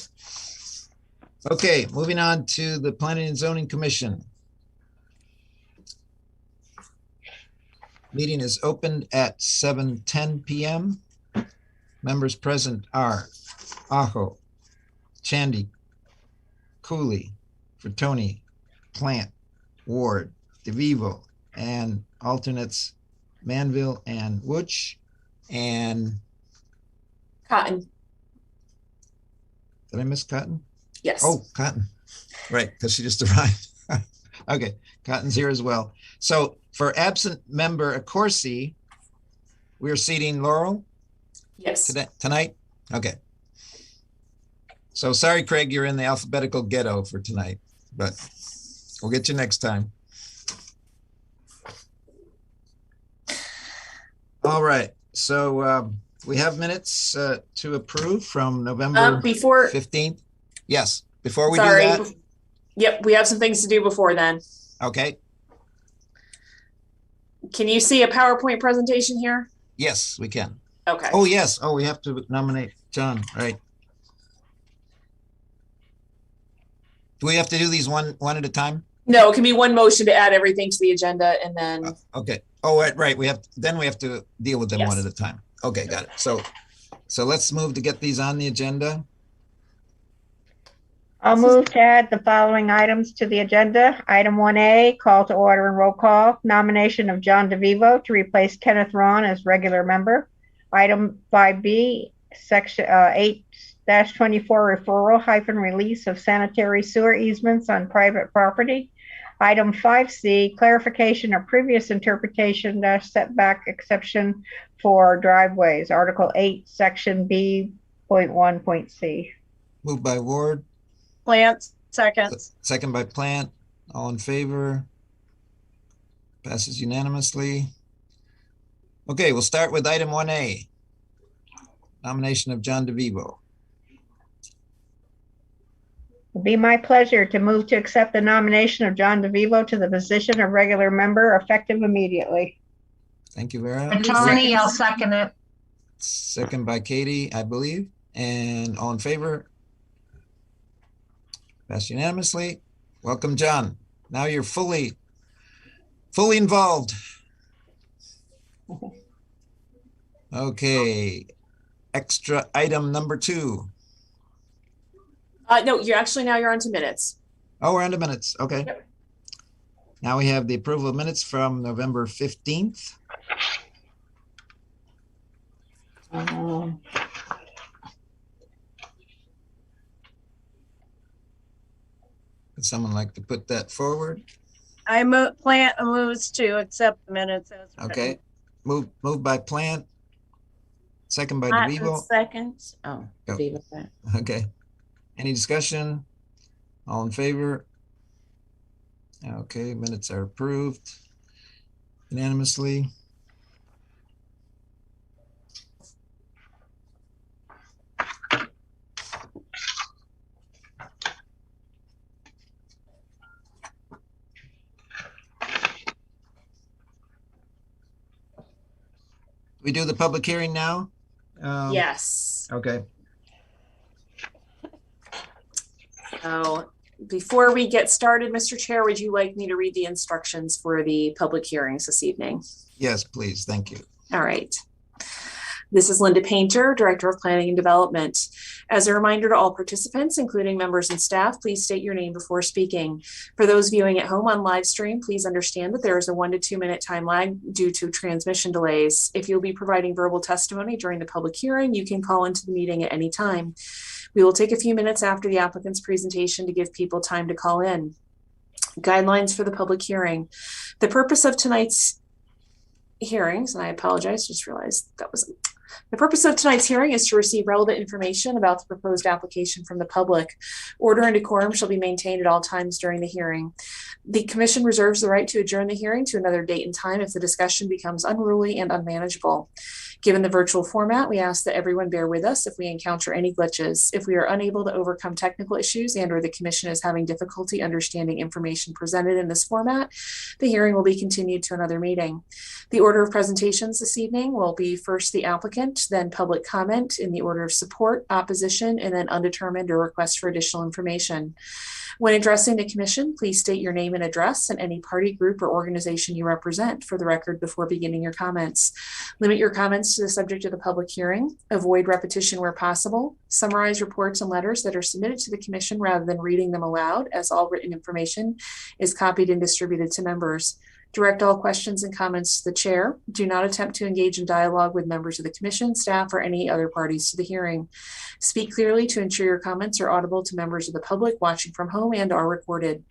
Speaker 4: Okay, moving on to the Planning and Zoning Commission. Meeting is opened at 7:10 p.m. Members present are Aho, Chandy, Cooley, Frattoni, Plant, Ward, DeVivo, and alternates Manville and Wooch, and
Speaker 3: Cotton.
Speaker 4: did I miss Cotton?
Speaker 3: Yes.
Speaker 4: Oh, Cotton. Right, because she just arrived. Okay, Cotton's here as well. So for absent member Accorsi, we are seating Laurel
Speaker 3: Yes.
Speaker 4: tonight? Okay. So sorry, Craig, you're in the alphabetical ghetto for tonight, but we'll get you next time. All right. So we have minutes to approve from November
Speaker 3: Before
Speaker 4: 15th. Yes. Before we
Speaker 3: sorry.
Speaker 4: do that.
Speaker 3: Yep, we have some things to do before then.
Speaker 4: Okay.
Speaker 3: Can you see a PowerPoint presentation here?
Speaker 4: Yes, we can.
Speaker 3: Okay.
Speaker 4: Oh, yes. Oh, we have to nominate John, right? Do we have to do these one at a time?
Speaker 3: No, it can be one motion to add everything to the agenda and then.
Speaker 4: Okay. Oh, right. We have to deal with them
Speaker 3: Yes.
Speaker 4: one at a time. Okay, got it. So let's move to get these on the agenda.
Speaker 8: I'll move to add the following items to the agenda. Item 1A, call to order and roll call. Nomination of John DeVivo to replace Kenneth Ron as regular member. Item 5B, section 8-24 referral - release of sanitary sewer easements on private property. Item 5C, clarification of previous interpretation - setback exception for driveways. Article 8, section B.1.c.
Speaker 4: Moved by Ward,
Speaker 9: Plant, seconds.
Speaker 4: second by Plant. All in favor? Passes unanimously. Okay, we'll start with item 1A. Nomination of John DeVivo.
Speaker 8: It'll be my pleasure to move to accept the nomination of John DeVivo to the position of regular member effective immediately.
Speaker 4: Thank you, Vera.
Speaker 9: Tony, I'll second it.
Speaker 4: Second by Katie, I believe. And all in favor? Passed unanimously. Welcome, John. Now you're fully involved. Okay. Extra item number 2.
Speaker 3: No, you're on to minutes.
Speaker 4: Oh, we're on to minutes. Okay.
Speaker 3: Yep.
Speaker 4: Now we have the approval of minutes from November 15th. Would someone like to put that forward?
Speaker 9: Plant moves to accept the minutes as written.
Speaker 4: Okay. Moved by Plant. Second by
Speaker 2: Martin
Speaker 4: DeVivo.
Speaker 2: seconds. Oh,
Speaker 4: Go.
Speaker 2: DeVivo.
Speaker 4: Okay. Any discussion? All in favor? Okay, minutes are approved unanimously. We do the public hearing now?
Speaker 3: Yes.
Speaker 4: Okay.
Speaker 3: So before we get started, Mr. Chair, would you like me to read the instructions for the public hearings this evening?
Speaker 4: Yes, please. Thank you.
Speaker 3: All right. This is Linda Painter, Director of Planning and Development. As a reminder to all participants, including members and staff, please state your name before speaking. For those viewing at home on live stream, please understand that there is a 1 to 2 minute time lag due to transmission delays. If you'll be providing verbal testimony during the public hearing, you can call into the meeting at any time. We will take a few minutes after the applicant's presentation to give people time to call in. Guidelines for the public hearing. The purpose of tonight's hearings, and I apologize, just realized that was the purpose of tonight's hearing is to receive relevant information about the proposed application from the public. Order and decorum shall be maintained at all times during the hearing. The Commission reserves the right to adjourn the hearing to another date and time if the discussion becomes unruly and unmanageable. Given the virtual format, we ask that everyone bear with us if we encounter any glitches. If we are unable to overcome technical issues and/or the Commission is having difficulty understanding information presented in this format, the hearing will be continued to another meeting. The order of presentations this evening will be first the applicant, then public comment in the order of support, opposition, and then undetermined or request for additional information. When addressing the Commission, please state your name and address and any party, group, or organization you represent for the record before beginning your comments. Limit your comments to the subject of the public hearing. Avoid repetition where possible. Summarize reports and letters that are submitted to the Commission rather than reading them aloud, as all written information is copied and distributed to members. Direct all questions and comments to the chair. Do not attempt to engage in dialogue with members of the Commission, staff, or any other parties to the hearing. Speak clearly to ensure your comments are audible to members of the public watching from home and are recorded.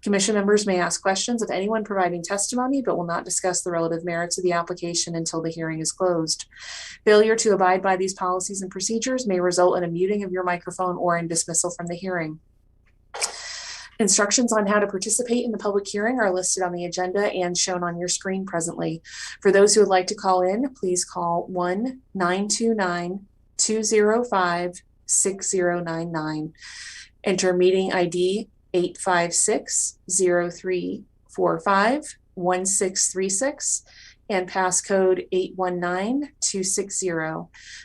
Speaker 3: Commission members may ask questions of anyone providing testimony, but will not discuss the relative merits of the application until the hearing is closed. Failure to abide by these policies and procedures may result in a muting of your microphone or in dismissal from the hearing. Instructions on how to participate in the public hearing are listed on the agenda and shown on your screen presently. For those who would like to call in, please call 1-929-205-6099. Enter meeting ID 856-0345-1636 and passcode 819260.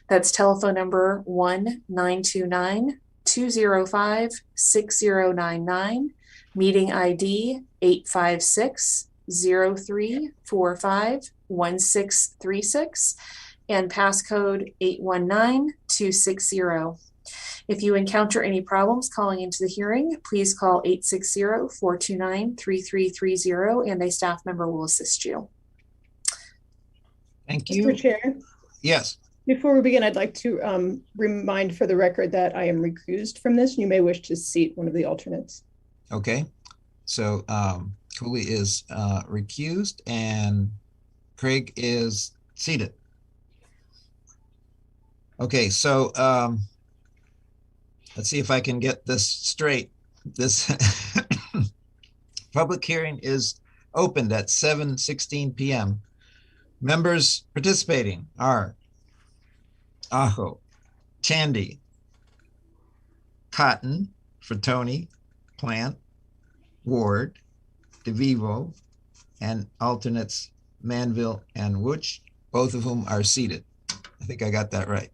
Speaker 3: That's telephone number 1-929-205-6099, meeting ID 856-0345-1636, and passcode 819260. If you encounter any problems calling into the hearing, please call 860-429-3330 and a staff member will assist you.
Speaker 4: Thank you.
Speaker 6: Mr. Chair,
Speaker 4: Yes.
Speaker 6: before we begin, I'd like to remind for the record that I am recused from this. You may wish to seat one of the alternates.
Speaker 4: Okay. So Cooley is recused and Craig is seated. Okay, so let's see if I can get this straight. This public hearing is opened at 7:16 p.m. Members participating are Aho, Chandy, Cotton, Frattoni, Plant, Ward, DeVivo, and alternates Manville and Wooch, both of whom are seated. I think I got that right.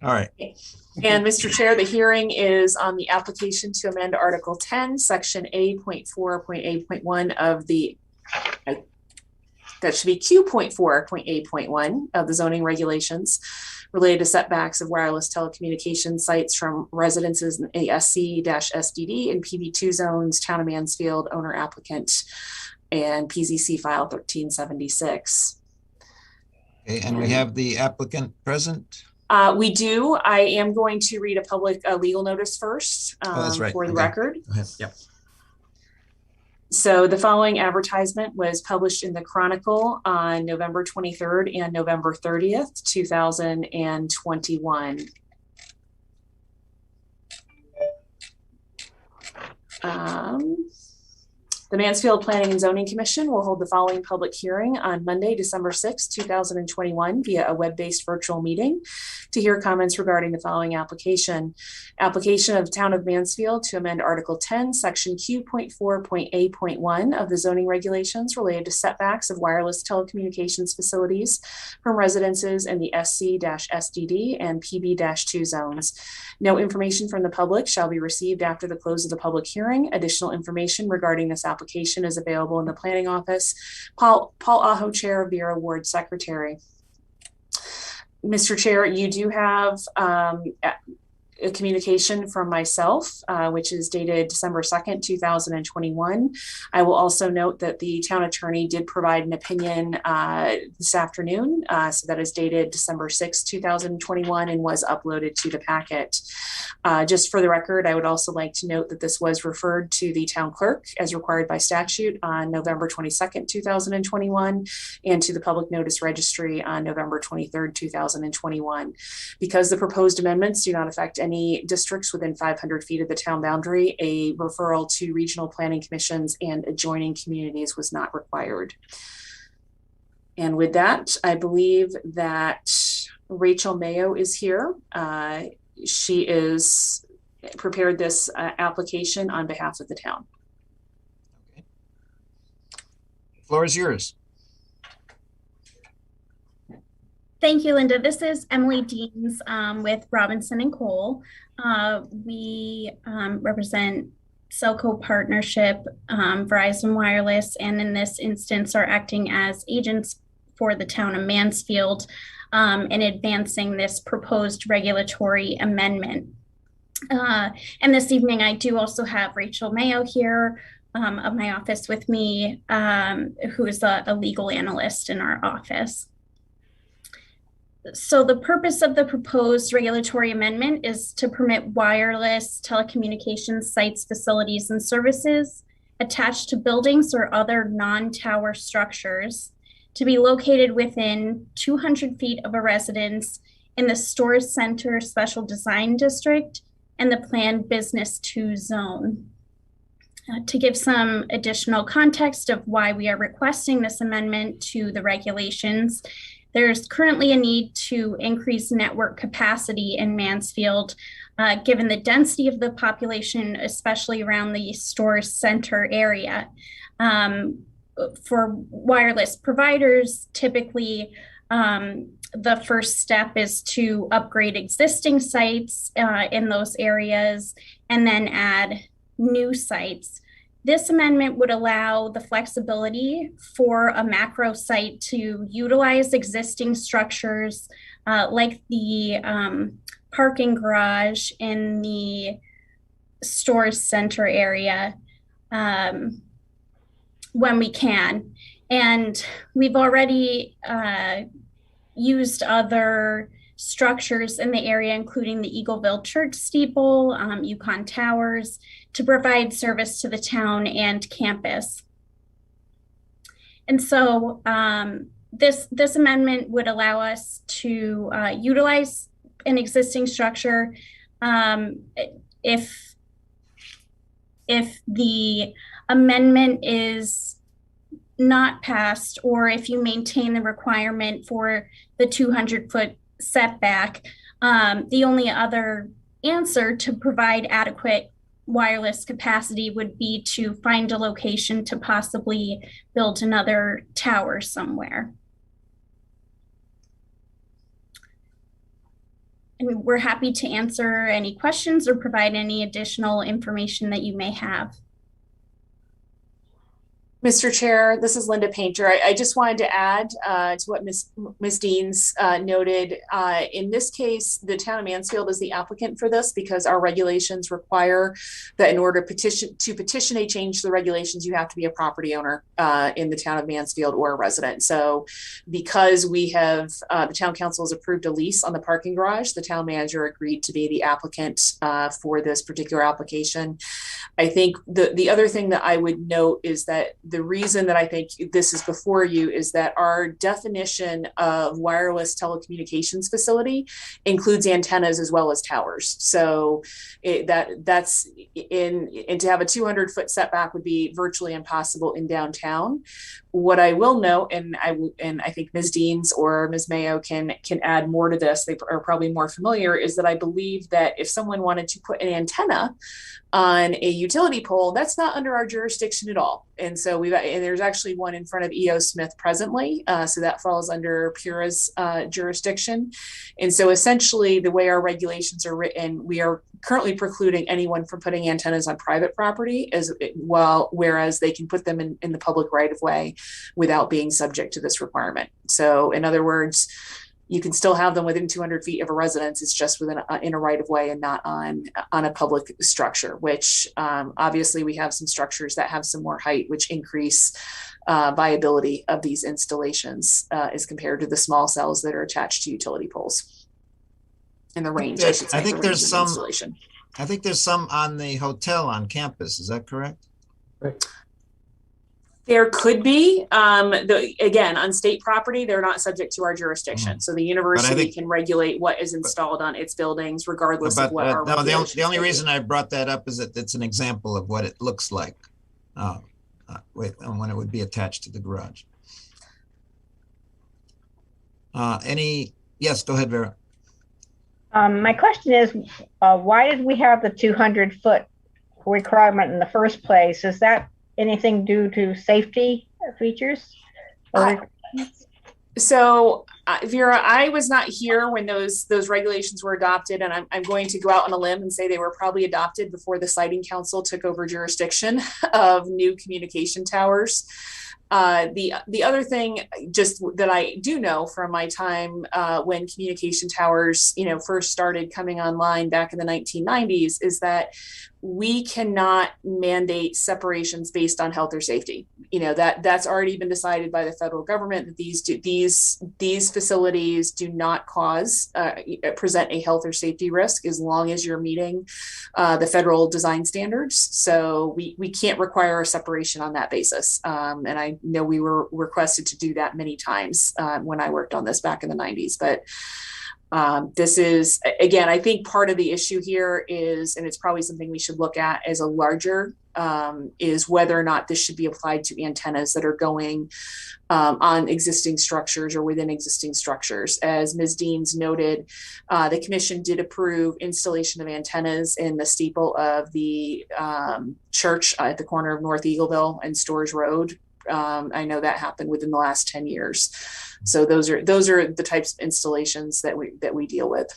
Speaker 4: All right.
Speaker 3: And Mr. Chair, the hearing is on the application to amend Article 10, Section A.4.A.1 of the, that should be Q.4.A.1 of the zoning regulations related to setbacks of wireless telecommunications sites from residences in ASC-SDD and PB2 zones, Town of Mansfield, owner applicant, and PZC file 1376.
Speaker 4: Okay, and we have the applicant present.
Speaker 3: We do. I am going to read a public legal notice first
Speaker 4: That's right.
Speaker 3: for the
Speaker 4: Okay.
Speaker 3: record.
Speaker 4: Go ahead. Yep.
Speaker 3: So the following advertisement was published in the Chronicle on November 23rd and November 30th, 2021. The Mansfield Planning and Zoning Commission will hold the following public hearing on Monday, December 6, 2021 via a web-based virtual meeting to hear comments regarding the following application. Application of the Town of Mansfield to amend Article 10, Section Q.4.A.1 of the zoning regulations related to setbacks of wireless telecommunications facilities from residences in the SC-SDD and PB-2 zones. No information from the public shall be received after the close of the public hearing. Additional information regarding this application is available in the planning office. Paul Aho, Chair of Bureau, Ward Secretary. Mr. Chair, you do have a communication from myself, which is dated December 2nd, 2021. I will also note that the town attorney did provide an opinion this afternoon. So that is dated December 6th, 2021 and was uploaded to the packet. Just for the record, I would also like to note that this was referred to the town clerk as required by statute on November 22nd, 2021, and to the public notice registry on November 23rd, 2021. Because the proposed amendments do not affect any districts within 500 feet of the town boundary, a referral to regional planning commissions and adjoining communities was not required. And with that, I believe that Rachel Mayo is here. She is prepared this application on behalf of the town.
Speaker 4: Okay. The floor is yours.
Speaker 11: Thank you, Linda. This is Emily Deans with Robinson and Cole. We represent Cellco Partnership, Verizon Wireless, and in this instance are acting as agents for the town of Mansfield in advancing this proposed regulatory amendment. And this evening, I do also have Rachel Mayo here of my office with me, who is a legal analyst in our office. So the purpose of the proposed regulatory amendment is to permit wireless telecommunications sites, facilities, and services attached to buildings or other non-tower structures to be located within 200 feet of a residence in the Stores Center Special Design District and the Planned Business 2 zone. To give some additional context of why we are requesting this amendment to the regulations, there's currently a need to increase network capacity in Mansfield, given the density of the population, especially around the Storrs Center area. For wireless providers, typically the first step is to upgrade existing sites in those areas and then add new sites. This amendment would allow the flexibility for a macro site to utilize existing structures like the parking garage in the Storrs Center area when we can. And we've already used other structures in the area, including the Eagleville Church steeple, Yukon Towers, to provide service to the town and campus. And so this amendment would allow us to utilize an existing structure if the amendment is not passed, or if you maintain the requirement for the 200-foot setback. The only other answer to provide adequate wireless capacity would be to find a location to possibly build another tower somewhere. And we're happy to answer any questions or provide any additional information that you may have.
Speaker 3: Mr. Chair, this is Linda Painter. I just wanted to add to what Ms. Deans noted. In this case, the town of Mansfield is the applicant for this because our regulations require that in order to petition a change to the regulations, you have to be a property owner in the town of Mansfield or a resident. So because we have, the town council has approved a lease on the parking garage, the town manager agreed to be the applicant for this particular application. I think the other thing that I would note is that the reason that I think this is before you is that our definition of wireless telecommunications facility includes antennas as well as towers. So that's and to have a 200-foot setback would be virtually impossible in downtown. What I will note, and I think Ms. Deans or Ms. Mayo can add more to this, they are probably more familiar, is that I believe that if someone wanted to put an antenna on a utility pole, that's not under our jurisdiction at all. And so and there's actually one in front of E.O. Smith presently. So that falls under PURA's jurisdiction. And so essentially the way our regulations are written, we are currently precluding anyone from putting antennas on private property as well, whereas they can put them in the public right of way without being subject to this requirement. So in other words, you can still have them within 200 feet of a residence. It's just in a right of way and not on a public structure, which obviously we have some structures that have some more height, which increase viability of these installations as compared to the small cells that are attached to utility poles. In the range, I think there's some installation.
Speaker 4: I think there's some on the hotel on campus. Is that correct?
Speaker 10: Right.
Speaker 3: There could be, again, on state property, they're not subject to our jurisdiction. So the university can regulate what is installed on its buildings, regardless of what our regulations.
Speaker 4: The only reason I brought that up is that it's an example of what it looks like when it would be attached to the garage. Yes, go ahead, Vera.
Speaker 8: My question is, why did we have the 200-foot requirement in the first place? Is that anything due to safety features?
Speaker 3: So Vera, I was not here when those regulations were adopted, and I'm going to go out on a limb and say they were probably adopted before the Siting Council took over jurisdiction of new communication towers. The other thing just that I do know from my time when communication towers, first started coming online back in the 1990s is that we cannot mandate separations based on health or safety. That's already been decided by the federal government that these facilities do not present a health or safety risk as long as you're meeting the federal design standards. So we can't require a separation on that basis. And I know we were requested to do that many times when I worked on this back in the 90s, but this is, again, I think part of the issue here is, and it's probably something we should look at as a larger is whether or not this should be applied to antennas that are going on existing structures or within existing structures. As Ms. Deans noted, the commission did approve installation of antennas in the steeple of the church at the corner of North Eagleville and Stores Road. I know that happened within the last 10 years. So those are the types of installations that we deal with.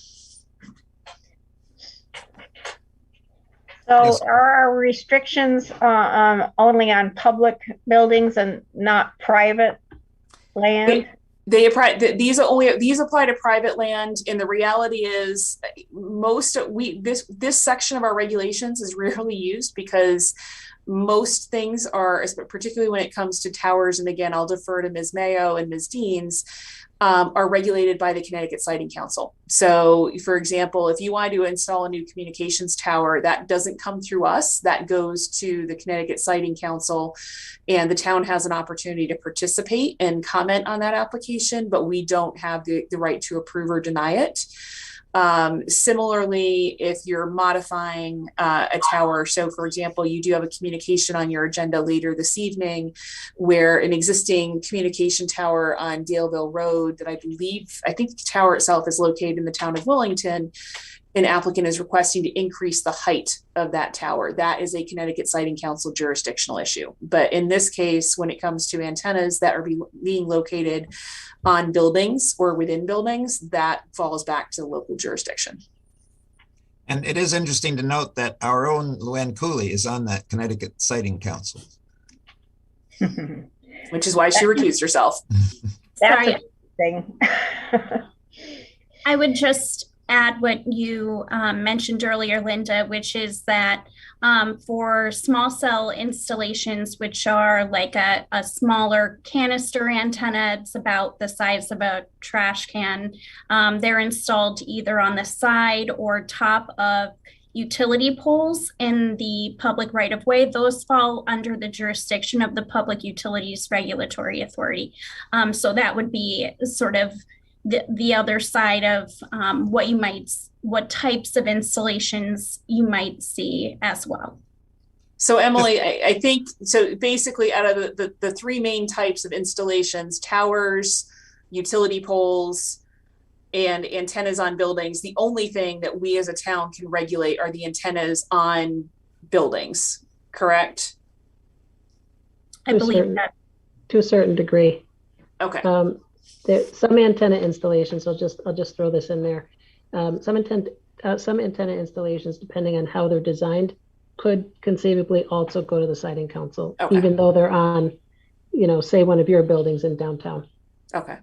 Speaker 8: So
Speaker 4: Yes.
Speaker 8: are our restrictions only on public buildings and not private land?
Speaker 3: These apply to private land, and the reality is this section of our regulations is rarely used because most things are, particularly when it comes to towers, and again, I'll defer to Ms. Mayo and Ms. Deans, are regulated by the Connecticut Siting Council. So for example, if you want to install a new communications tower, that doesn't come through us, that goes to the Connecticut Siting Council, and the town has an opportunity to participate and comment on that application, but we don't have the right to approve or deny it. Similarly, if you're modifying a tower, so for example, you do have a communication on your agenda later this evening where an existing communication tower on Daleville Road that I think the tower itself is located in the town of Wellington, an applicant is requesting to increase the height of that tower. That is a Connecticut Siting Council jurisdictional issue. But in this case, when it comes to antennas that are being located on buildings or within buildings, that falls back to the local jurisdiction.
Speaker 4: And it is interesting to note that our own Luann Cooley is on that Connecticut Siting Council.
Speaker 3: Which is why she recused herself.
Speaker 8: That's
Speaker 11: Sorry.
Speaker 8: interesting.
Speaker 11: I would just add what you mentioned earlier, Linda, which is that for small cell installations, which are like a smaller canister antenna, it's about the size of a trash can, they're installed either on the side or top of utility poles in the public right-of-way. Those fall under the jurisdiction of the Public Utilities Regulatory Authority. So that would be sort of the other side of what types of installations you might see as well.
Speaker 3: So Emily, I think, so basically out of the three main types of installations, towers, utility poles, and antennas on buildings, the only thing that we as a town can regulate are the antennas on buildings, correct?
Speaker 11: I believe that.
Speaker 12: To a certain degree.
Speaker 3: Okay.
Speaker 12: Some antenna installations, I'll just throw this in there. Some antenna installations, depending on how they're designed, could conceivably also go to the Siting Council,
Speaker 3: okay,
Speaker 12: even though they're on, say one of your buildings in downtown.
Speaker 3: Okay.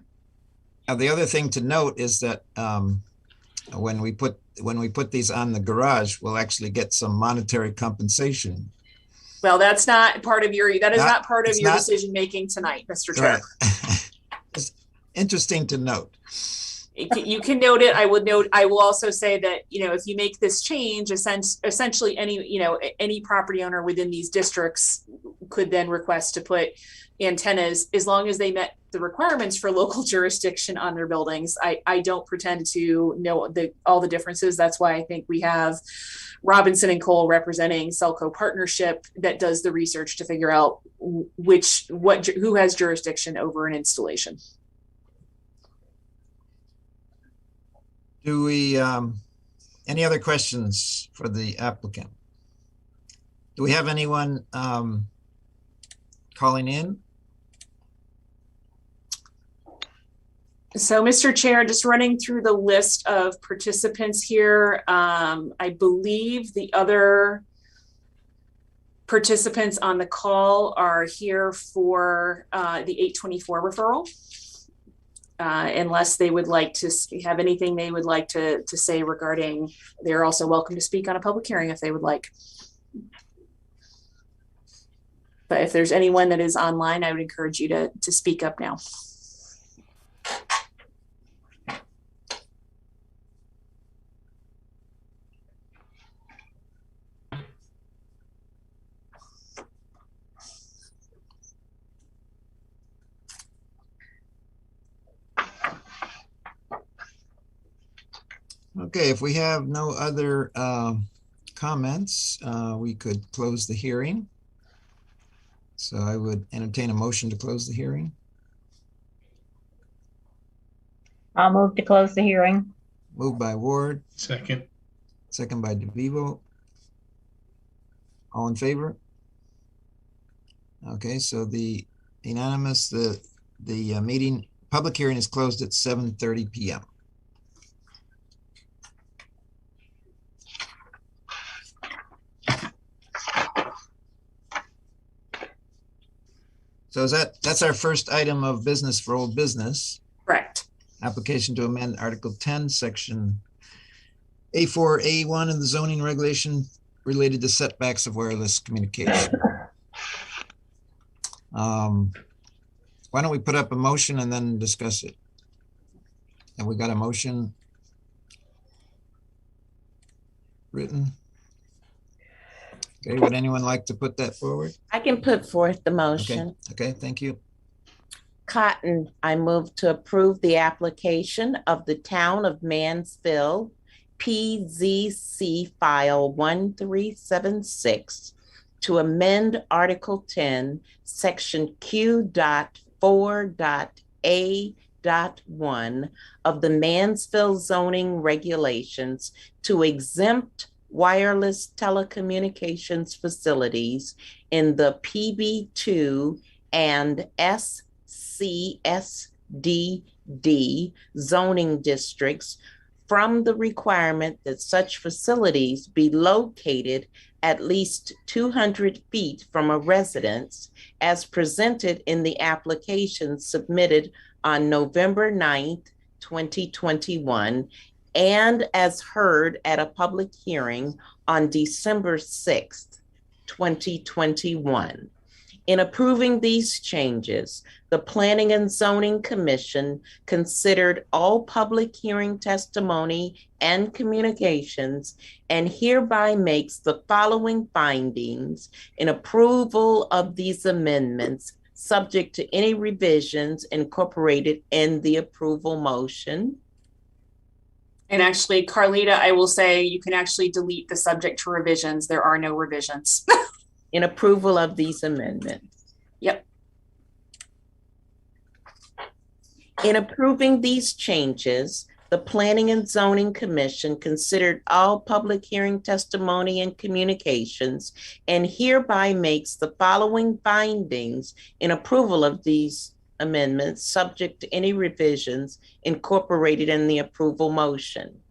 Speaker 4: Now, the other thing to note is that when we put these on the garage, we'll actually get some monetary compensation.
Speaker 3: Well, that's not part of your decision making tonight, Mr. Chair.
Speaker 4: Right. It's interesting to note.
Speaker 3: You can note it. I will also say that, if you make this change, essentially any property owner within these districts could then request to put antennas as long as they met the requirements for local jurisdiction on their buildings. I don't pretend to know all the differences. That's why I think we have Robinson and Cole representing Selco Partnership that does the research to figure out who has jurisdiction over an installation.
Speaker 4: Do we, any other questions for the applicant? Do we have anyone calling in?
Speaker 3: So, Mr. Chair, just running through the list of participants here, I believe the other participants on the call are here for the 824 referral. Unless they would like to have anything they would like to say regarding, they're also welcome to speak on a public hearing if they would like. But if there's anyone that is online, I would encourage you to speak up now.
Speaker 4: Okay, if we have no other comments, we could close the hearing. So I would entertain a motion to close the hearing.
Speaker 8: I'll move to close the hearing.
Speaker 4: Moved by Ward,
Speaker 1: Second.
Speaker 4: second by DeVivo. All in favor? Okay, so the unanimous, the meeting, public hearing is closed at 7:30 p.m. So that's our first item of business for old business.
Speaker 3: Correct.
Speaker 4: Application to amend Article 10, Section A4, A1 of the zoning regulation related to setbacks of wireless communication. Why don't we put up a motion and then discuss it? And we got a motion written. Okay, would anyone like to put that forward?
Speaker 13: I can put forth the motion.
Speaker 4: Okay, thank you.
Speaker 13: Cotton, I move to approve the application of the Town of Mansfield, PZC file 1376, to amend Article 10, Section Q.4.A.1 of the Mansfield zoning regulations to exempt wireless telecommunications facilities in the PB2 and SCSDD zoning districts from the requirement that such facilities be located at least 200 feet from a residence as presented in the application submitted on November 9th, 2021, and as heard at a public hearing on December 6th, 2021. In approving these changes, the Planning and Zoning Commission considered all public hearing testimony and communications and hereby makes the following findings in approval of these amendments, subject to any revisions incorporated in the approval motion.
Speaker 3: And actually, Carlita, I will say you can actually delete the subject to revisions. There are no revisions.
Speaker 13: In approval of these amendments.
Speaker 3: Yep.
Speaker 13: In approving these changes, the Planning and Zoning Commission considered all public hearing testimony and communications and hereby makes the following findings in approval of these amendments, subject to any revisions incorporated in the approval motion.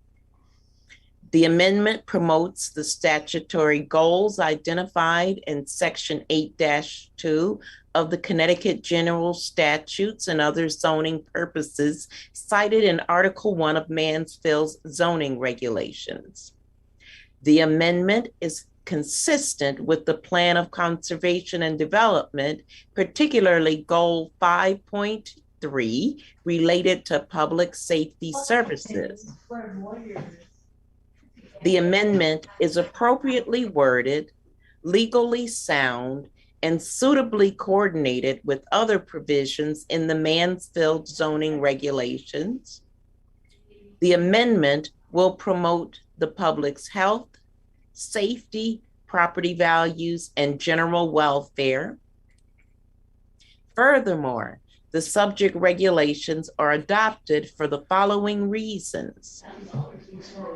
Speaker 13: The amendment promotes the statutory goals identified in Section 8-2 of the Connecticut General Statutes and other zoning purposes cited in Article 1 of Mansfield's zoning regulations. The amendment is consistent with the Plan of Conservation and Development, particularly Goal 5.3 related to public safety services. The amendment is appropriately worded, legally sound, and suitably coordinated with other provisions in the Mansfield zoning regulations. The amendment will promote the public's health, safety, property values, and general welfare. Furthermore, the subject regulations are adopted for the following reasons.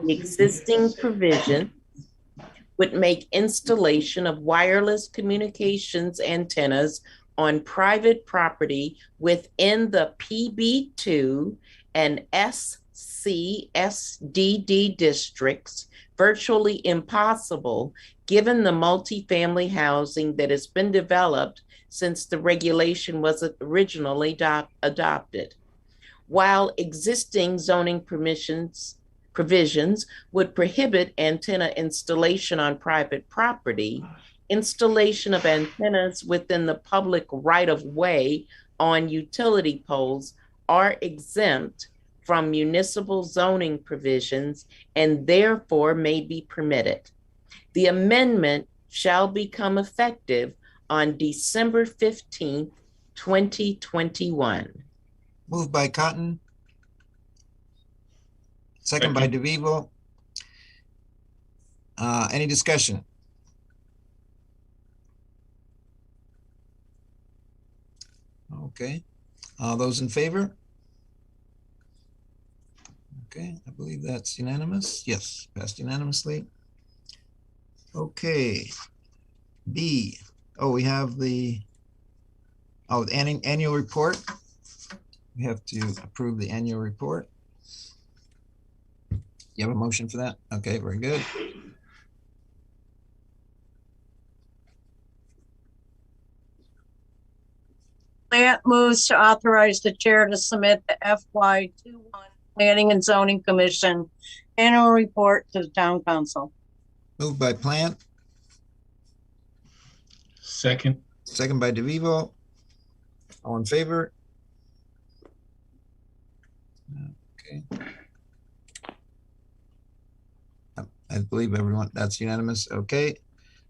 Speaker 13: The existing provision would make installation of wireless communications antennas on private property within the PB2 and SCSDD districts virtually impossible given the multifamily housing that has been developed since the regulation was originally adopted. While existing zoning provisions would prohibit antenna installation on private property, installation of antennas within the public right-of-way on utility poles are exempt from municipal zoning provisions and therefore may be permitted. The amendment shall become effective on December 15th, 2021.
Speaker 4: Moved by Cotton. Second by DeVivo. Any discussion? Okay. All those in favor? Okay, I believe that's unanimous. Yes, passed unanimously. Okay. B. Oh, we have the annual report. We have to approve the annual report. You have a motion for that? Okay, very good.
Speaker 9: Plant moves to authorize the chair to submit the FY21 Planning and Zoning Commission annual report to the town council.
Speaker 4: Moved by Plant,
Speaker 1: Second.
Speaker 4: second by DeVivo. All in favor? Okay. I believe everyone, that's unanimous. Okay.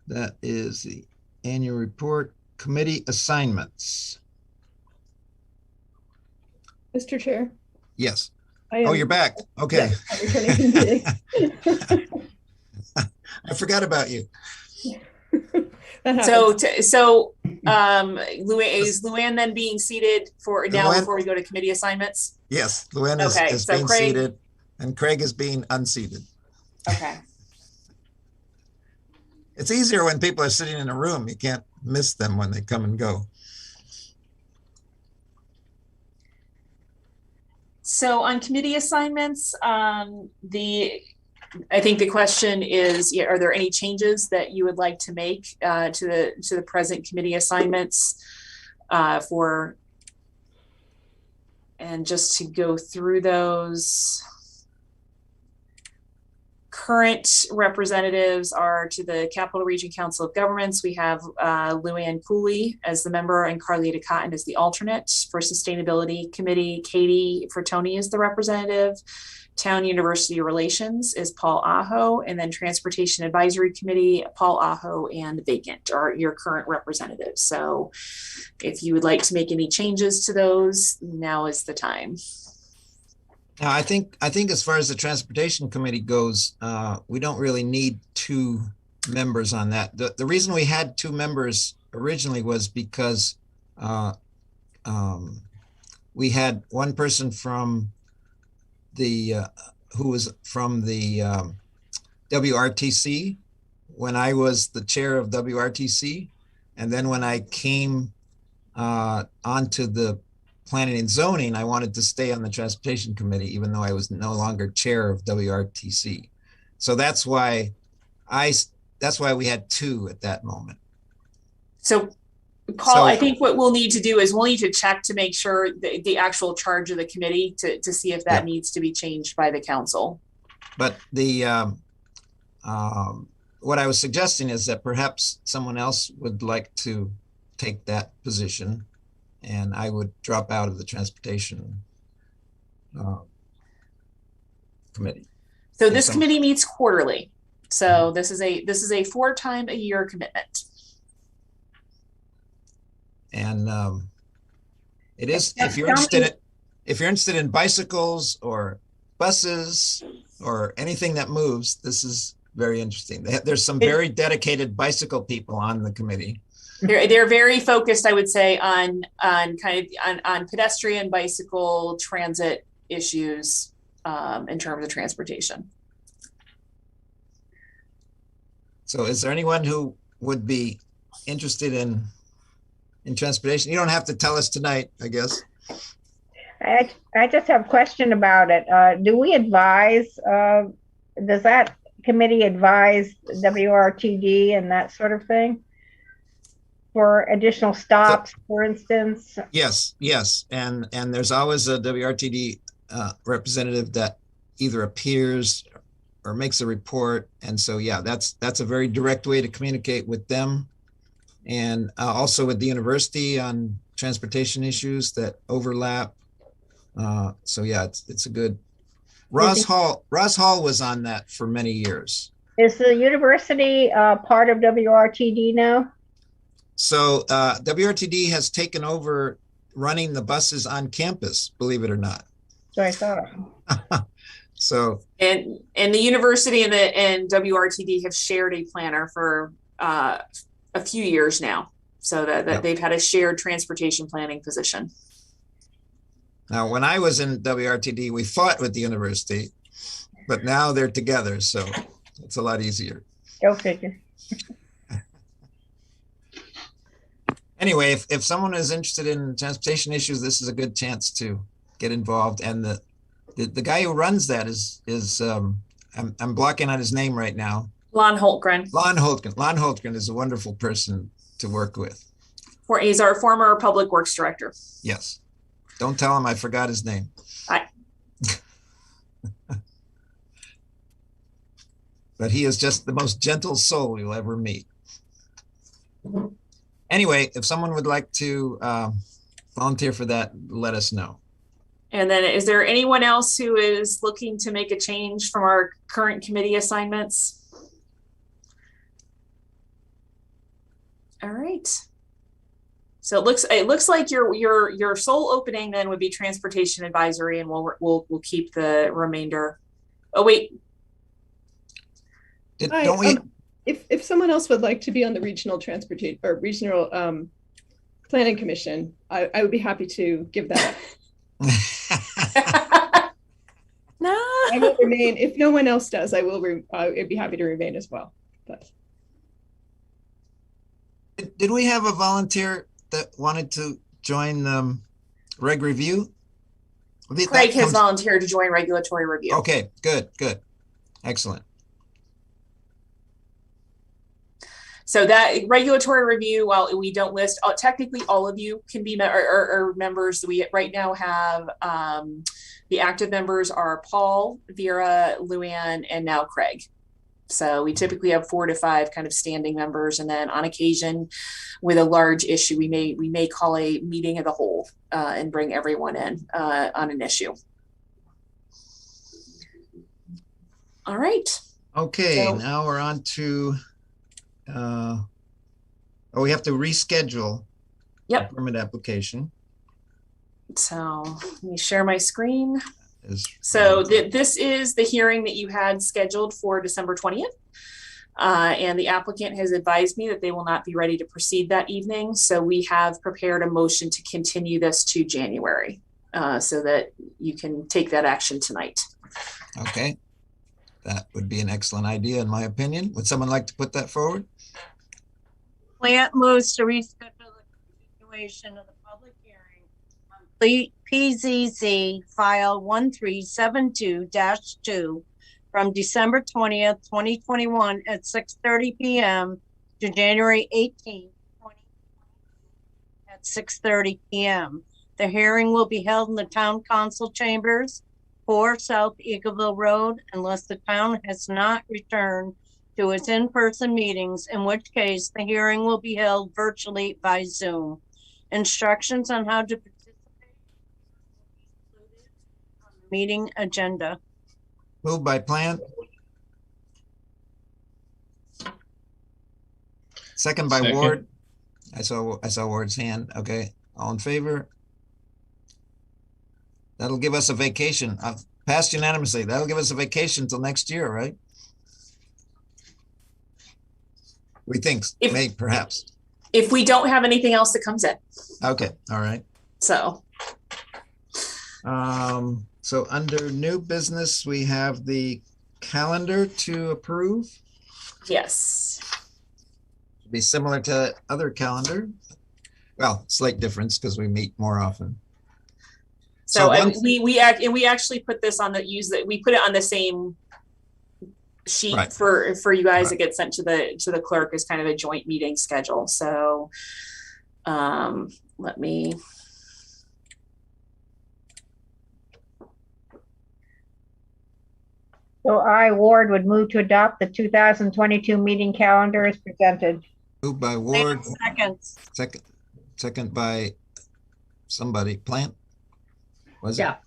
Speaker 4: That is the annual report. Committee assignments.
Speaker 6: Mr. Chair.
Speaker 4: Yes.
Speaker 6: I
Speaker 4: Oh,
Speaker 6: am-
Speaker 4: you're back. Okay.
Speaker 6: Yes, I'm returning to the meeting.
Speaker 4: I forgot about you.
Speaker 6: That happens.
Speaker 3: Is Luann then being seated for now
Speaker 4: Luann-
Speaker 3: before we go to committee assignments?
Speaker 4: Yes, Luann is,
Speaker 3: Okay,
Speaker 4: is
Speaker 3: so
Speaker 4: being
Speaker 3: Craig-
Speaker 4: seated and Craig is being unseated.
Speaker 3: Okay.
Speaker 4: It's easier when people are sitting in a room. You can't miss them when they come and go.
Speaker 3: So on committee assignments, I think the question is, are there any changes that you would like to make to the present committee assignments and just to go through those. Current representatives are to the Capital Region Council of Governments. We have Luann Cooley as the member and Carlita Cotton as the alternate. For Sustainability Committee, Katie Fertoni is the representative. Town University Relations is Paul Aho, and then Transportation Advisory Committee, Paul Aho and vacant are your current representatives. So if you would like to make any changes to those, now is the time.
Speaker 4: Now, I think as far as the Transportation Committee goes, we don't really need two members on that. The reason we had two members originally was because we had one person from the who was from the WRTC when I was the chair of WRTC, and then when I came onto the Planning and Zoning, I wanted to stay on the Transportation Committee, even though I was no longer chair of WRTC. So that's why we had two at that moment.
Speaker 3: So Paul, I think what we'll need to do is we'll need to check to make sure the actual charge of the committee to see if that needs to be changed by the council.
Speaker 4: But the what I was suggesting is that perhaps someone else would like to take that position, and I would drop out of the Transportation Committee.
Speaker 3: So this committee meets quarterly. So this is a 4 times a year commitment.
Speaker 4: And it is, if you're interested in bicycles or buses or anything that moves, this is very interesting. There's some very dedicated bicycle people on the committee.
Speaker 3: They're very focused, I would say, on pedestrian, bicycle, transit issues in terms of transportation.
Speaker 4: So is there anyone who would be interested in transportation? You don't have to tell us tonight, I guess.
Speaker 8: I just have a question about it. Do we advise, does that committee advise WRTD and that sort of thing? For additional stops, for instance?
Speaker 4: Yes. And there's always a WRTD representative that either appears or makes a report. And so, yeah, that's a very direct way to communicate with them. And also with the university on transportation issues that overlap. So yeah, it's a good. Ross Hall was on that for many years.
Speaker 8: Is the university part of WRTD now?
Speaker 4: So WRTD has taken over running the buses on campus, believe it or not.
Speaker 8: So I thought.
Speaker 4: So
Speaker 3: and the university and WRTD have shared a planner for a few years now, so that they've had a shared transportation planning position.
Speaker 4: now, when I was in WRTD, we fought with the university, but now they're together, so it's a lot easier.
Speaker 8: Go figure.
Speaker 4: Anyway, if someone is interested in transportation issues, this is a good chance to get involved. And the guy who runs that is I'm blocking on his name right now.
Speaker 3: Lon Holtgren.
Speaker 4: Lon Holtgren is a wonderful person to work with.
Speaker 3: He's our former public works director.
Speaker 4: Yes. Don't tell him I forgot his name. But he is just the most gentle soul you'll ever meet. Anyway, if someone would like to volunteer for that, let us know.
Speaker 3: And then is there anyone else who is looking to make a change from our current committee assignments? All right. So it looks like your sole opening then would be transportation advisory, and we'll keep the remainder. Oh wait.
Speaker 6: Don't we? If someone else would like to be on the regional transportation or regional planning commission, I would be happy to give that up.
Speaker 3: No.
Speaker 6: I will remain. If no one else does, I'd be happy to remain as well. But.
Speaker 4: Did we have a volunteer that wanted to join Reg Review?
Speaker 3: Craig has volunteered to join Regulatory Review.
Speaker 4: Okay, good. Excellent.
Speaker 3: So that regulatory review, while we don't list, technically all of you can be members. We right now have the active members are Paul, Vera, Luann, and now Craig. So we typically have 4 to 5 kind of standing members, and then on occasion, with a large issue, we may call a meeting of the whole and bring everyone in on an issue. All right.
Speaker 4: Okay, so now we're on to. We have to reschedule.
Speaker 3: Yep.
Speaker 4: The permit application.
Speaker 3: So let me share my screen. So this is the hearing that you had scheduled for December 20th. And the applicant has advised me that they will not be ready to proceed that evening. So we have prepared a motion to continue this to January so that you can take that action tonight.
Speaker 4: Okay. That would be an excellent idea, in my opinion. Would someone like to put that forward?
Speaker 9: Plant moves to reschedule the continuation of the public hearing on PZC file 1372-2 from December 20th, 2021 at 6:30 p.m. to January 18th, 2022 at 6:30 p.m. The hearing will be held in the Town Council Chambers, 4 South Eagleville Road, unless the town has not returned to its in-person meetings, in which case the hearing will be held virtually by Zoom. Instructions on how to participate will be included on the meeting agenda.
Speaker 4: Moved by Plant. Second by Ward. I saw Ward's hand. Okay, all in favor? That'll give us a vacation. Passed unanimously. That'll give us a vacation until next year, right? We think, perhaps.
Speaker 3: If we don't have anything else that comes in.
Speaker 4: Okay, all right.
Speaker 3: So
Speaker 4: under new business, we have the calendar to approve.
Speaker 3: Yes.
Speaker 4: It'll be similar to other calendar. Well, slight difference because we meet more often.
Speaker 3: So we actually put this on we put it on the same sheet right. for you guys. Right. It gets sent to the clerk as kind of a joint meeting schedule. So let me.
Speaker 8: So Ward, would move to adopt the 2022 meeting calendar as presented.
Speaker 4: Moved by Ward.
Speaker 9: Second
Speaker 4: by somebody. Plant. Was it?
Speaker 14: Yeah.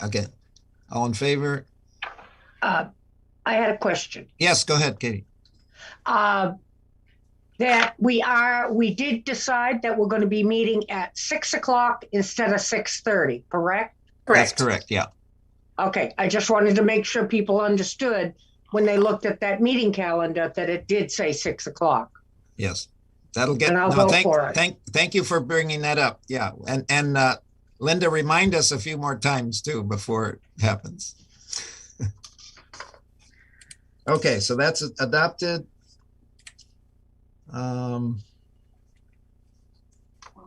Speaker 4: Okay. All in favor?
Speaker 14: I had a question.
Speaker 4: Yes, go ahead, Katie.
Speaker 14: That we did decide that we're going to be meeting at 6 o'clock instead of 6:30, correct?
Speaker 3: Correct.
Speaker 4: That's correct, yeah.
Speaker 14: Okay, I just wanted to make sure people understood when they looked at that meeting calendar that it did say 6 o'clock.
Speaker 4: Yes, that'll get.
Speaker 14: And I'll vote for it.
Speaker 4: Thank you for bringing that up. Yeah, and Linda, remind us a few more times too before it happens. Okay, so that's adopted.
Speaker 3: All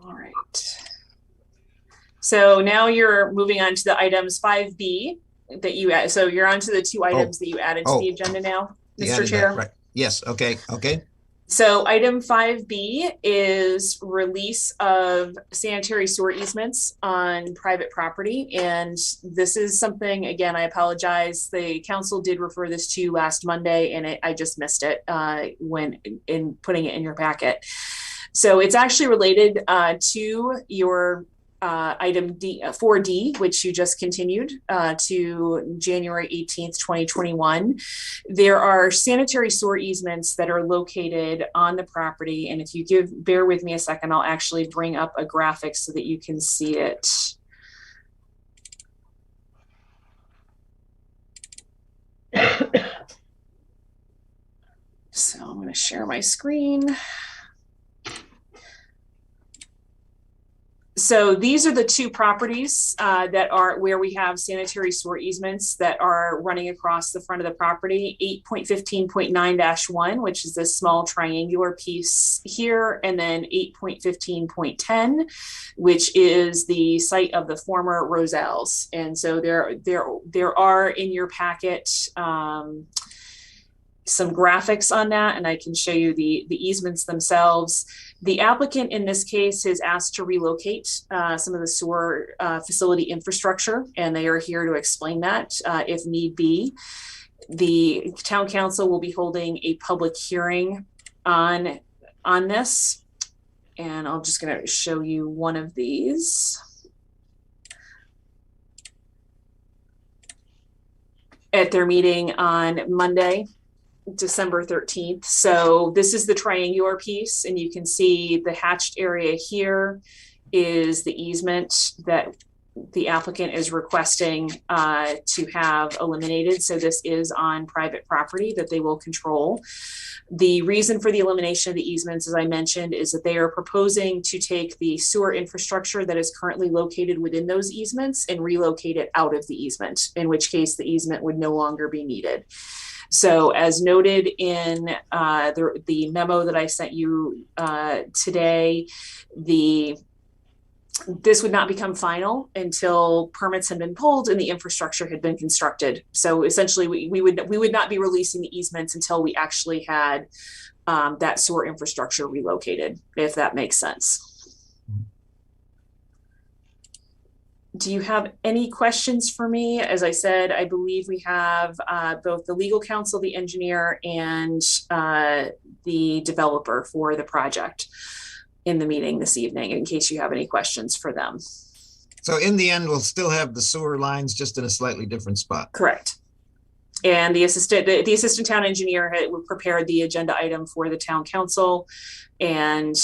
Speaker 3: right. So now you're moving on to the items 5B that you add. So you're on to the two items that you added to the agenda now, Mr. Chair.
Speaker 4: Right. Yes. Okay. Okay.
Speaker 3: So item 5B is release of sanitary sewer easements on private property. And this is something, again, I apologize. The council did refer this to you last Monday and I just missed it when in putting it in your packet. So it's actually related to your item 4D, which you just continued to January 18th, 2021. There are sanitary sewer easements that are located on the property. And if you bear with me a second, I'll actually bring up a graphic so that you can see it. So I'm going to share my screen. So these are the two properties that are where we have sanitary sewer easements that are running across the front of the property. 8.15.9-1, which is this small triangular piece here, and then 8.15.10, which is the site of the former Roselles. And so there are in your packet some graphics on that, and I can show you the easements themselves. The applicant in this case has asked to relocate some of the sewer facility infrastructure, and they are here to explain that if need be. The town council will be holding a public hearing on this, and I'm just going to show you one of these. At their meeting on Monday, December 13th. So this is the triangular piece, and you can see the hatched area here is the easement that the applicant is requesting to have eliminated. So this is on private property that they will control. The reason for the elimination of the easements, as I mentioned, is that they are proposing to take the sewer infrastructure that is currently located within those easements and relocate it out of the easement, in which case the easement would no longer be needed. So as noted in the memo that I sent you today, this would not become final until permits had been pulled and the infrastructure had been constructed. So essentially we would not be releasing the easements until we actually had that sewer infrastructure relocated, if that makes sense. Do you have any questions for me? As I said, I believe we have both the legal counsel, the engineer, and the developer for the project in the meeting this evening, in case you have any questions for them.
Speaker 4: So in the end, we'll still have the sewer lines, just in a slightly different spot.
Speaker 3: Correct. And the assistant town engineer had prepared the agenda item for the town council and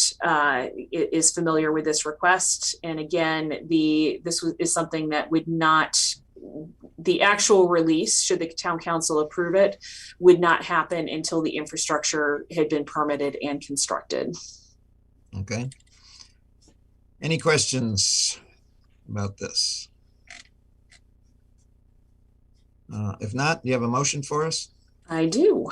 Speaker 3: is familiar with this request. And again, this is something that would not, the actual release, should the town council approve it, would not happen until the infrastructure had been permitted and constructed.
Speaker 4: Okay. Any questions about this? If not, do you have a motion for us?
Speaker 3: I do.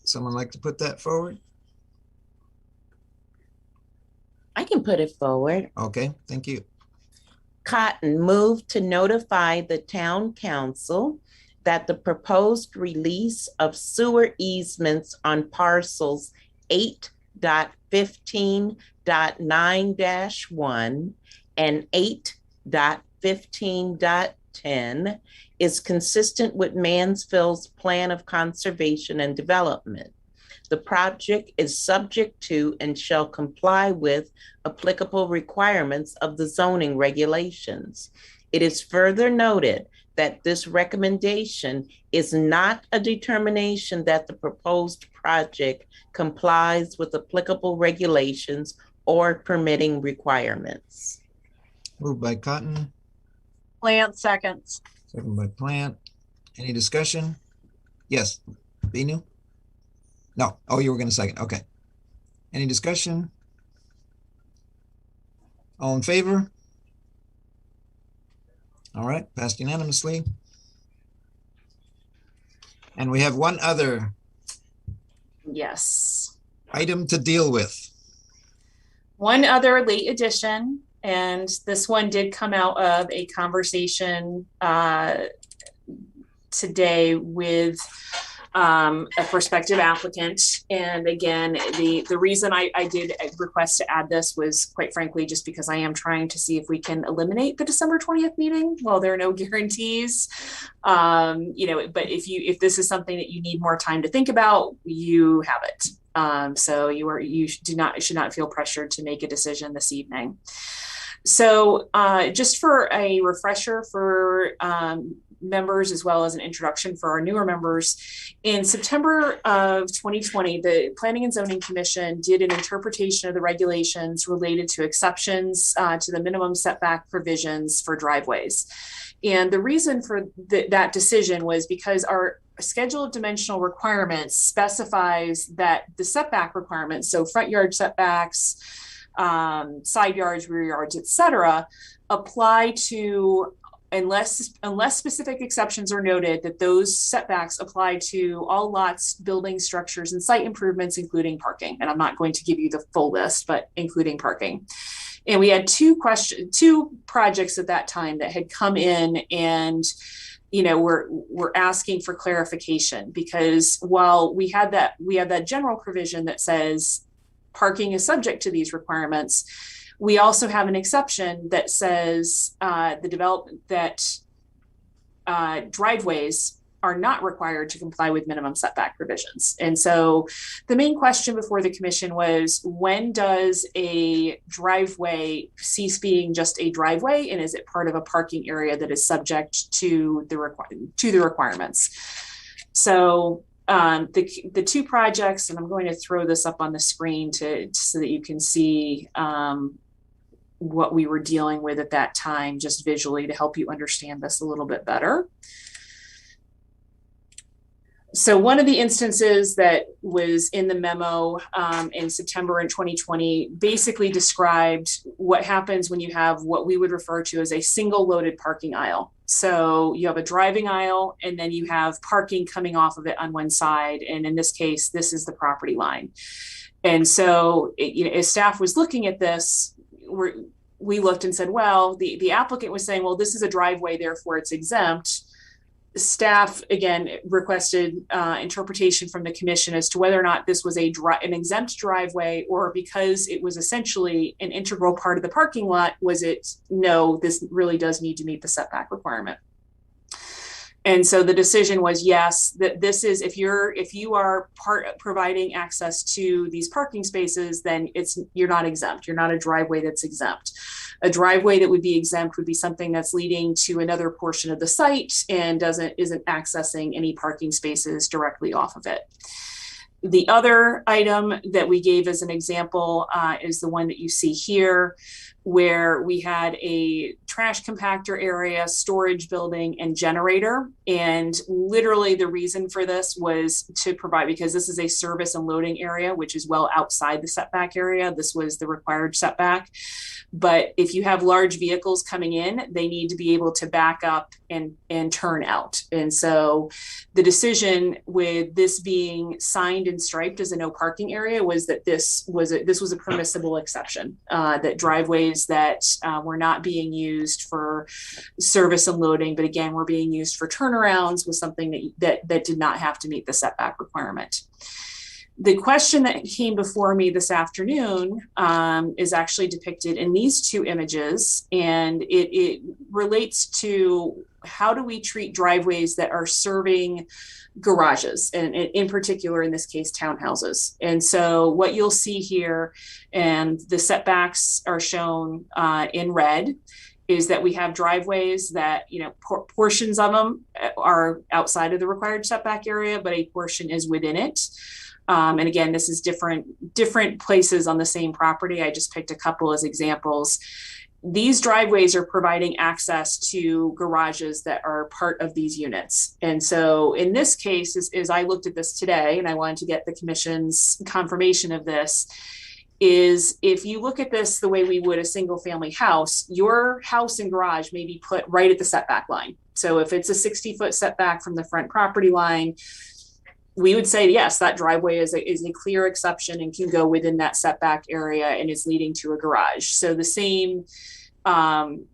Speaker 4: Someone like to put that forward?
Speaker 13: I can put it forward.
Speaker 4: Okay, thank you.
Speaker 13: Cotton moved to notify the town council that the proposed release of sewer easements on parcels 8.15.9-1 and 8.15.10 is consistent with Mansfield's plan of conservation and development. The project is subject to and shall comply with applicable requirements of the zoning regulations. It is further noted that this recommendation is not a determination that the proposed project complies with applicable regulations or permitting requirements.
Speaker 4: Moved by Cotton,
Speaker 9: Plant seconds.
Speaker 4: second by Plant. Any discussion? Yes, Binu? No, oh, you were gonna second, okay. Any discussion? All in favor? All right, passed unanimously. And we have one other
Speaker 3: Yes.
Speaker 4: item to deal with.
Speaker 3: One other late addition, and this one did come out of a conversation today with a prospective applicant. And again, the reason I did request to add this was, quite frankly, just because I am trying to see if we can eliminate the December 20th meeting. Well, there are no guarantees, but if this is something that you need more time to think about, you have it. So you should not feel pressured to make a decision this evening. So just for a refresher for members, as well as an introduction for our newer members, in September of 2020, the Planning and Zoning Commission did an interpretation of the regulations related to exceptions to the minimum setback provisions for driveways. And the reason for that decision was because our schedule of dimensional requirements specifies that the setback requirements, so front yard setbacks, side yards, rear yards, etc., apply to, unless specific exceptions are noted, that those setbacks apply to all lots, buildings, structures, and site improvements, including parking. And I'm not going to give you the full list, but including parking. And we had two projects at that time that had come in, and we're asking for clarification, because while we have that general provision that says parking is subject to these requirements, we also have an exception that says driveways are not required to comply with minimum setback provisions. And so the main question before the commission was, when does a driveway cease being just a driveway, and is it part of a parking area that is subject to the requirements? So the two projects, and I'm going to throw this up on the screen so that you can see what we were dealing with at that time, just visually, to help you understand this a little bit better. So one of the instances that was in the memo in September in 2020 basically described what happens when you have what we would refer to as a single loaded parking aisle. So you have a driving aisle, and then you have parking coming off of it on one side. And in this case, this is the property line. And so as staff was looking at this, we looked and said, well, the applicant was saying, well, this is a driveway, therefore it's exempt. Staff, again, requested interpretation from the commission as to whether or not this was an exempt driveway, or because it was essentially an integral part of the parking lot, was it, no, this really does need to meet the setback requirement. And so the decision was, yes, that this is, if you are providing access to these parking spaces, then you're not exempt. You're not a driveway that's exempt. A driveway that would be exempt would be something that's leading to another portion of the site and isn't accessing any parking spaces directly off of it. The other item that we gave as an example is the one that you see here, where we had a trash compactor area, storage building, and generator. And literally the reason for this was to provide, because this is a service and loading area, which is well outside the setback area. This was the required setback. But if you have large vehicles coming in, they need to be able to back up and turn out. And so the decision with this being signed and striped as a no parking area was that this was a permissible exception, that driveways that were not being used for service and loading, but again, were being used for turnarounds, was something that did not have to meet the setback requirement. The question that came before me this afternoon is actually depicted in these two images, and it relates to how do we treat driveways that are serving garages, and in particular, in this case, townhouses. And so what you'll see here, and the setbacks are shown in red, is that we have driveways that, portions of them are outside of the required setback area, but a portion is within it. And again, this is different places on the same property. I just picked a couple as examples. These driveways are providing access to garages that are part of these units. And so in this case, as I looked at this today, and I wanted to get the commission's confirmation of this, is if you look at this the way we would a single family house, your house and garage may be put right at the setback line. So if it's a 60-foot setback from the front property line, we would say, yes, that driveway is a clear exception and can go within that setback area and is leading to a garage. So the same, from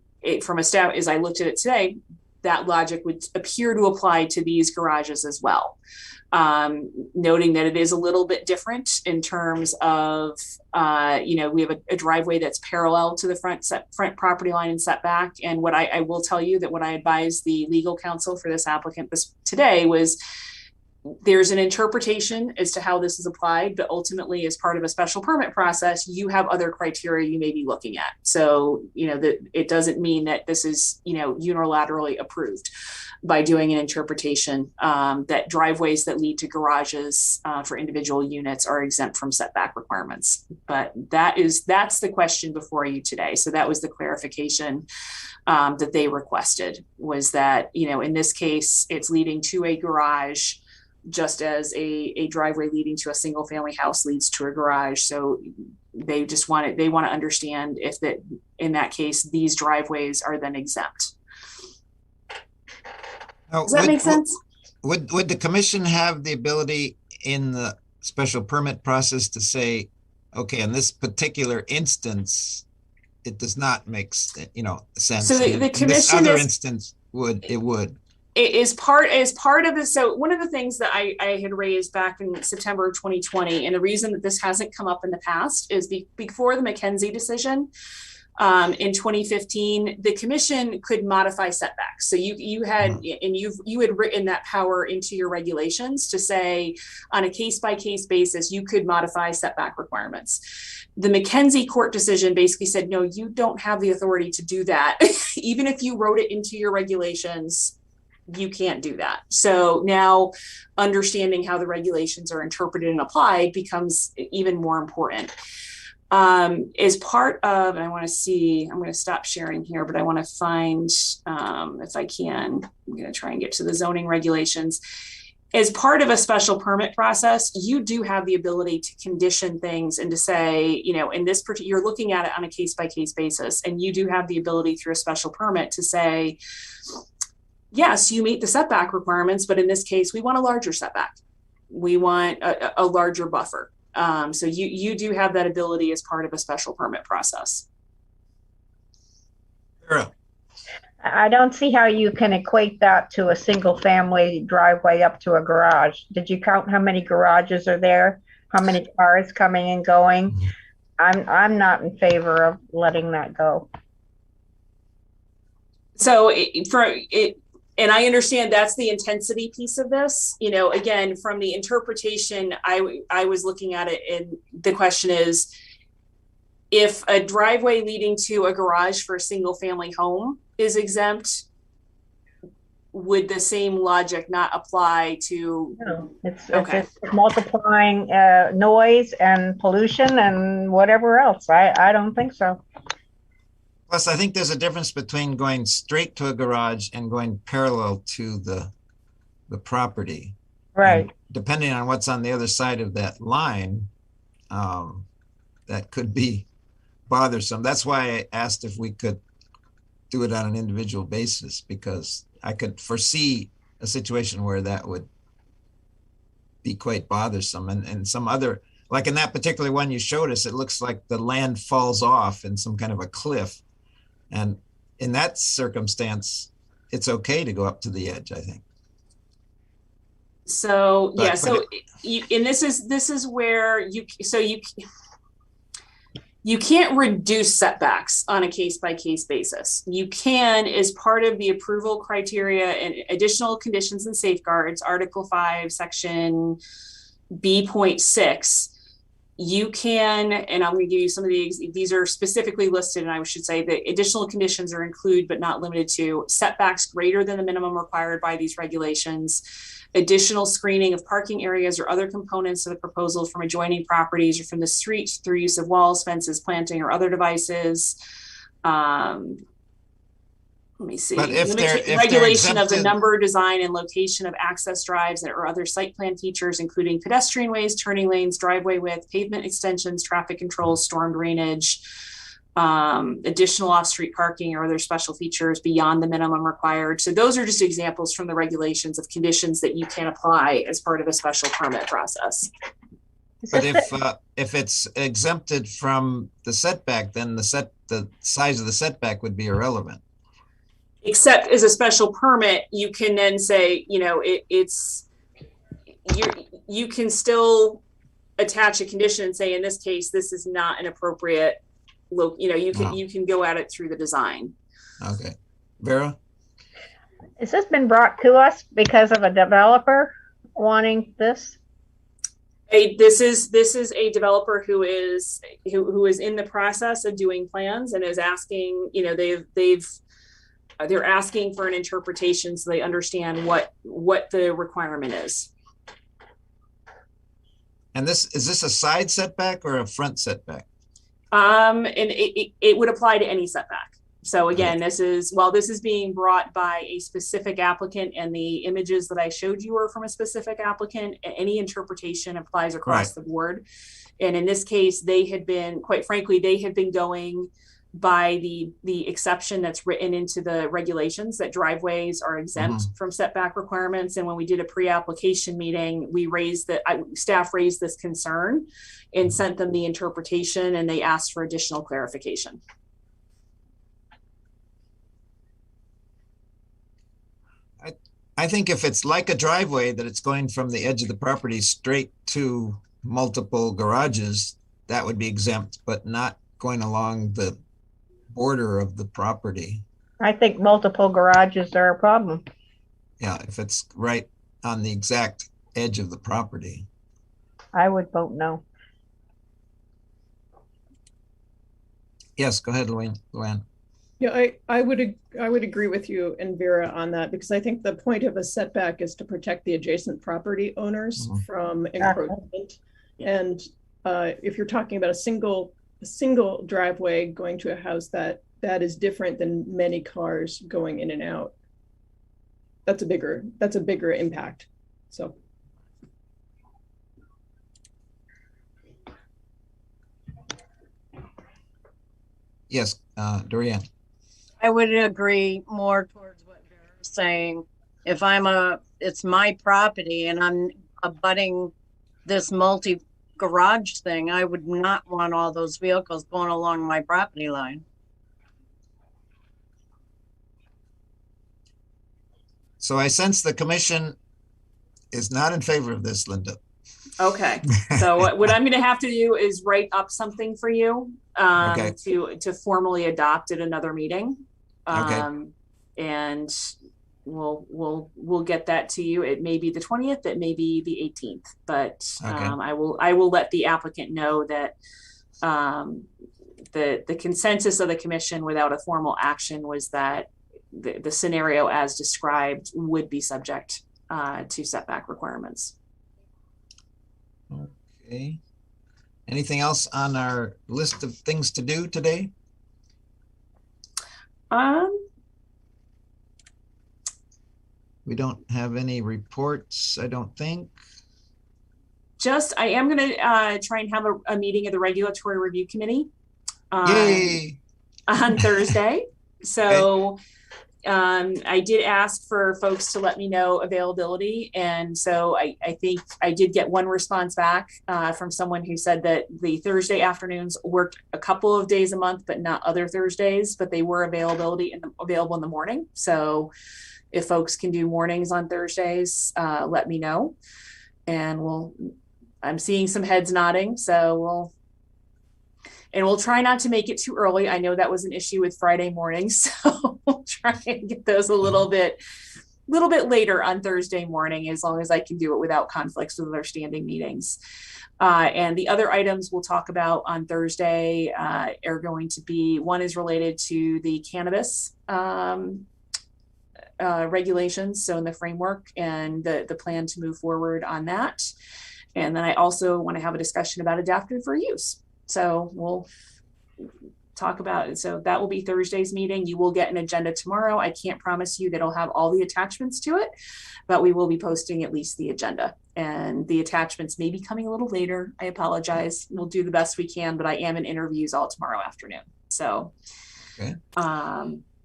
Speaker 3: a staff, as I looked at it today, that logic would appear to apply to these garages as well. Noting that it is a little bit different in terms of, we have a driveway that's parallel to the front property line and setback. And what I will tell you that what I advised the legal counsel for this applicant today was there's an interpretation as to how this is applied, but ultimately as part of a special permit process, you have other criteria you may be looking at. So, that it doesn't mean that this is, unilaterally approved by doing an interpretation that driveways that lead to garages for individual units are exempt from setback requirements. But that's the question before you today. So that was the clarification that they requested, was that, in this case, it's leading to a garage, just as a driveway leading to a single family house leads to a garage. So they want to understand if that, in that case, these driveways are then exempt.
Speaker 4: Now,
Speaker 3: Does that make sense?
Speaker 4: Would the commission have the ability in the special permit process to say, okay, in this particular instance, it does not make sense.
Speaker 3: So the
Speaker 4: in
Speaker 3: commission
Speaker 4: this other instance would.
Speaker 3: It is part of this. So one of the things that I had raised back in September of 2020, and the reason that this hasn't come up in the past is before the McKenzie decision in 2015, the commission could modify setbacks. So you had written that power into your regulations to say on a case-by-case basis, you could modify setback requirements. The McKenzie court decision basically said, no, you don't have the authority to do that. Even if you wrote it into your regulations, you can't do that. So now understanding how the regulations are interpreted and applied becomes even more important. As part of, and I'm going to stop sharing here, but I want to find, if I can, I'm going to try and get to the zoning regulations. As part of a special permit process, you do have the ability to condition things and to say, in this particular, you're looking at it on a case-by-case basis, and you do have the ability through a special permit to say, yes, you meet the setback requirements, but in this case, we want a larger setback. We want a larger buffer. So you do have that ability as part of a special permit process.
Speaker 4: Sure.
Speaker 8: I don't see how you can equate that to a single family driveway up to a garage. Did you count how many garages are there? How many cars coming and going? I'm not in favor of letting that go.
Speaker 3: So and I understand that's the intensity piece of this. Again, from the interpretation, I was looking at it, and the question is, if a driveway leading to a garage for a single family home is exempt, would the same logic not apply to?
Speaker 8: No, it's multiplying noise and pollution and whatever else. I don't think so.
Speaker 4: Plus, I think there's a difference between going straight to a garage and going parallel to the property.
Speaker 8: Right.
Speaker 4: And depending on what's on the other side of that line, that could be bothersome. That's why I asked if we could do it on an individual basis, because I could foresee a situation where that would be quite bothersome. And some other, like in that particular one you showed us, it looks like the land falls off in some kind of a cliff. And in that circumstance, it's okay to go up to the edge, I think.
Speaker 3: So, yeah, and this is where you can't reduce setbacks on a case-by-case basis. You can, as part of the approval criteria and additional conditions and safeguards, Article 5, Section B.6, you can, and I'm going to give you some of these are specifically listed, and I should say the additional conditions are include but not limited to setbacks greater than the minimum required by these regulations, additional screening of parking areas or other components of the proposal from adjoining properties or from the street through use of walls, fences, planting, or other devices. Let me see.
Speaker 4: But if
Speaker 3: regulation of the number, design, and location of access drives or other site plan features, including pedestrian ways, turning lanes, driveway width, pavement extensions, traffic controls, storm drainage, additional off-street parking or other special features beyond the minimum required. So those are just examples from the regulations of conditions that you can apply as part of a special permit process.
Speaker 4: But if it's exempted from the setback, then the size of the setback would be irrelevant.
Speaker 3: Except as a special permit, you can then say, you know, you can still attach a condition and say, in this case, this is not an appropriate look. You know, you can go at it through the design.
Speaker 4: Okay, Vera.
Speaker 8: Has this been brought to us because of a developer wanting this?
Speaker 3: This is a developer who is in the process of doing plans and is asking. You know, they're asking for an interpretation so they understand what the requirement is.
Speaker 4: And is this a side setback or a front setback?
Speaker 3: And it would apply to any setback. So again, this is being brought by a specific applicant, and the images that I showed you are from a specific applicant. Any interpretation applies across the board. And in this case, they had been, quite frankly, going by the exception that's written into the regulations that driveways are exempt from setback requirements. And when we did a pre-application meeting, staff raised this concern and sent them the interpretation, and they asked for additional clarification.
Speaker 4: I think if it's like a driveway, that it's going from the edge of the property straight to multiple garages, that would be exempt, but not going along the border of the property.
Speaker 8: I think multiple garages are a problem.
Speaker 4: Yeah, if it's right on the exact edge of the property.
Speaker 8: I would vote no.
Speaker 4: Yes, go ahead, Luann.
Speaker 6: Yeah, I would agree with you and Vera on that, because I think the point of a setback is to protect the adjacent property owners from encroachment. And if you're talking about a single driveway going to a house, that is different than many cars going in and out. That's a bigger impact. So.
Speaker 4: Yes, Dorian.
Speaker 9: I would agree more towards what Vera's saying. If it's my property and I'm abutting this multi-garage thing, I would not want all those vehicles going along my property line.
Speaker 4: So I sense the commission is not in favor of this, Linda.
Speaker 3: Okay, so what I'm going to have to do is write up something for you to formally adopt at another meeting. And we'll get that to you. It may be the 20th, it may be the 18th, but I will let the applicant know that the consensus of the commission without a formal action was that the scenario as described would be subject to setback requirements.
Speaker 4: Okay. Anything else on our list of things to do today? We don't have any reports, I don't think.
Speaker 3: I am going to try and have a meeting of the Regulatory Review Committee on Thursday. So I did ask for folks to let me know availability. And so I think I did get one response back from someone who said that the Thursday afternoons worked a couple of days a month, but not other Thursdays, but they were available in the morning. So if folks can do mornings on Thursdays, let me know. And I'm seeing some heads nodding. So we'll try not to make it too early. I know that was an issue with Friday mornings, so we'll try and get those a little bit little bit later on Thursday morning, as long as I can do it without conflicts with our standing meetings. And the other items we'll talk about on Thursday are going to be, one is related to the cannabis regulations, so in the framework and the plan to move forward on that. And then I also want to have a discussion about adaptive reuse. So we'll talk about it. So that will be Thursday's meeting. You will get an agenda tomorrow. I can't promise you that it'll have all the attachments to it, but we will be posting at least the agenda. And the attachments may be coming a little later. I apologize. We'll do the best we can, but I am in interviews all tomorrow afternoon. So,
Speaker 4: okay.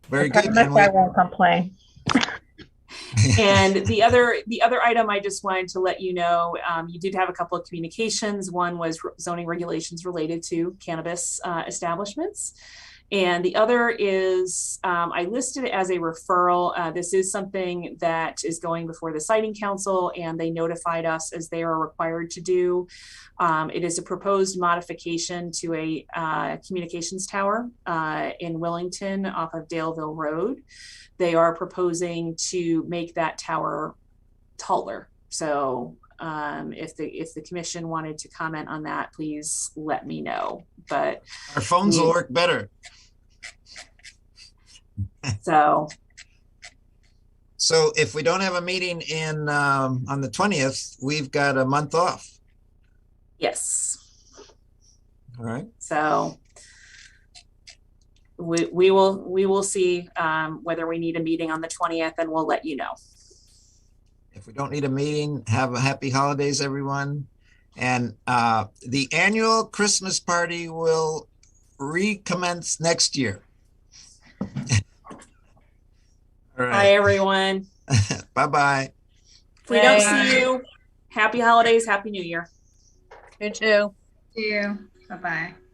Speaker 4: Very good.
Speaker 8: I won't complain.
Speaker 3: And the other item I just wanted to let you know, you did have a couple of communications. One was zoning regulations related to cannabis establishments. And the other is, I listed it as a referral. This is something that is going before the Siting Council, and they notified us as they are required to do. It is a proposed modification to a communications tower in Wellington off of Daleville Road. They are proposing to make that tower taller. So if the commission wanted to comment on that, please let me know. But
Speaker 4: our phones will work better.
Speaker 3: So
Speaker 4: if we don't have a meeting in on the 20th, we've got a month off.
Speaker 3: Yes.
Speaker 4: All right.
Speaker 3: So we will see whether we need a meeting on the 20th, and we'll let you know.
Speaker 4: If we don't need a meeting, have a happy holidays, everyone. And the annual Christmas party will recommence next year. All right.
Speaker 3: Bye, everyone.
Speaker 4: Bye-bye.
Speaker 3: If we don't see you, happy holidays, happy New Year.
Speaker 9: You too.
Speaker 7: See you. Bye-bye.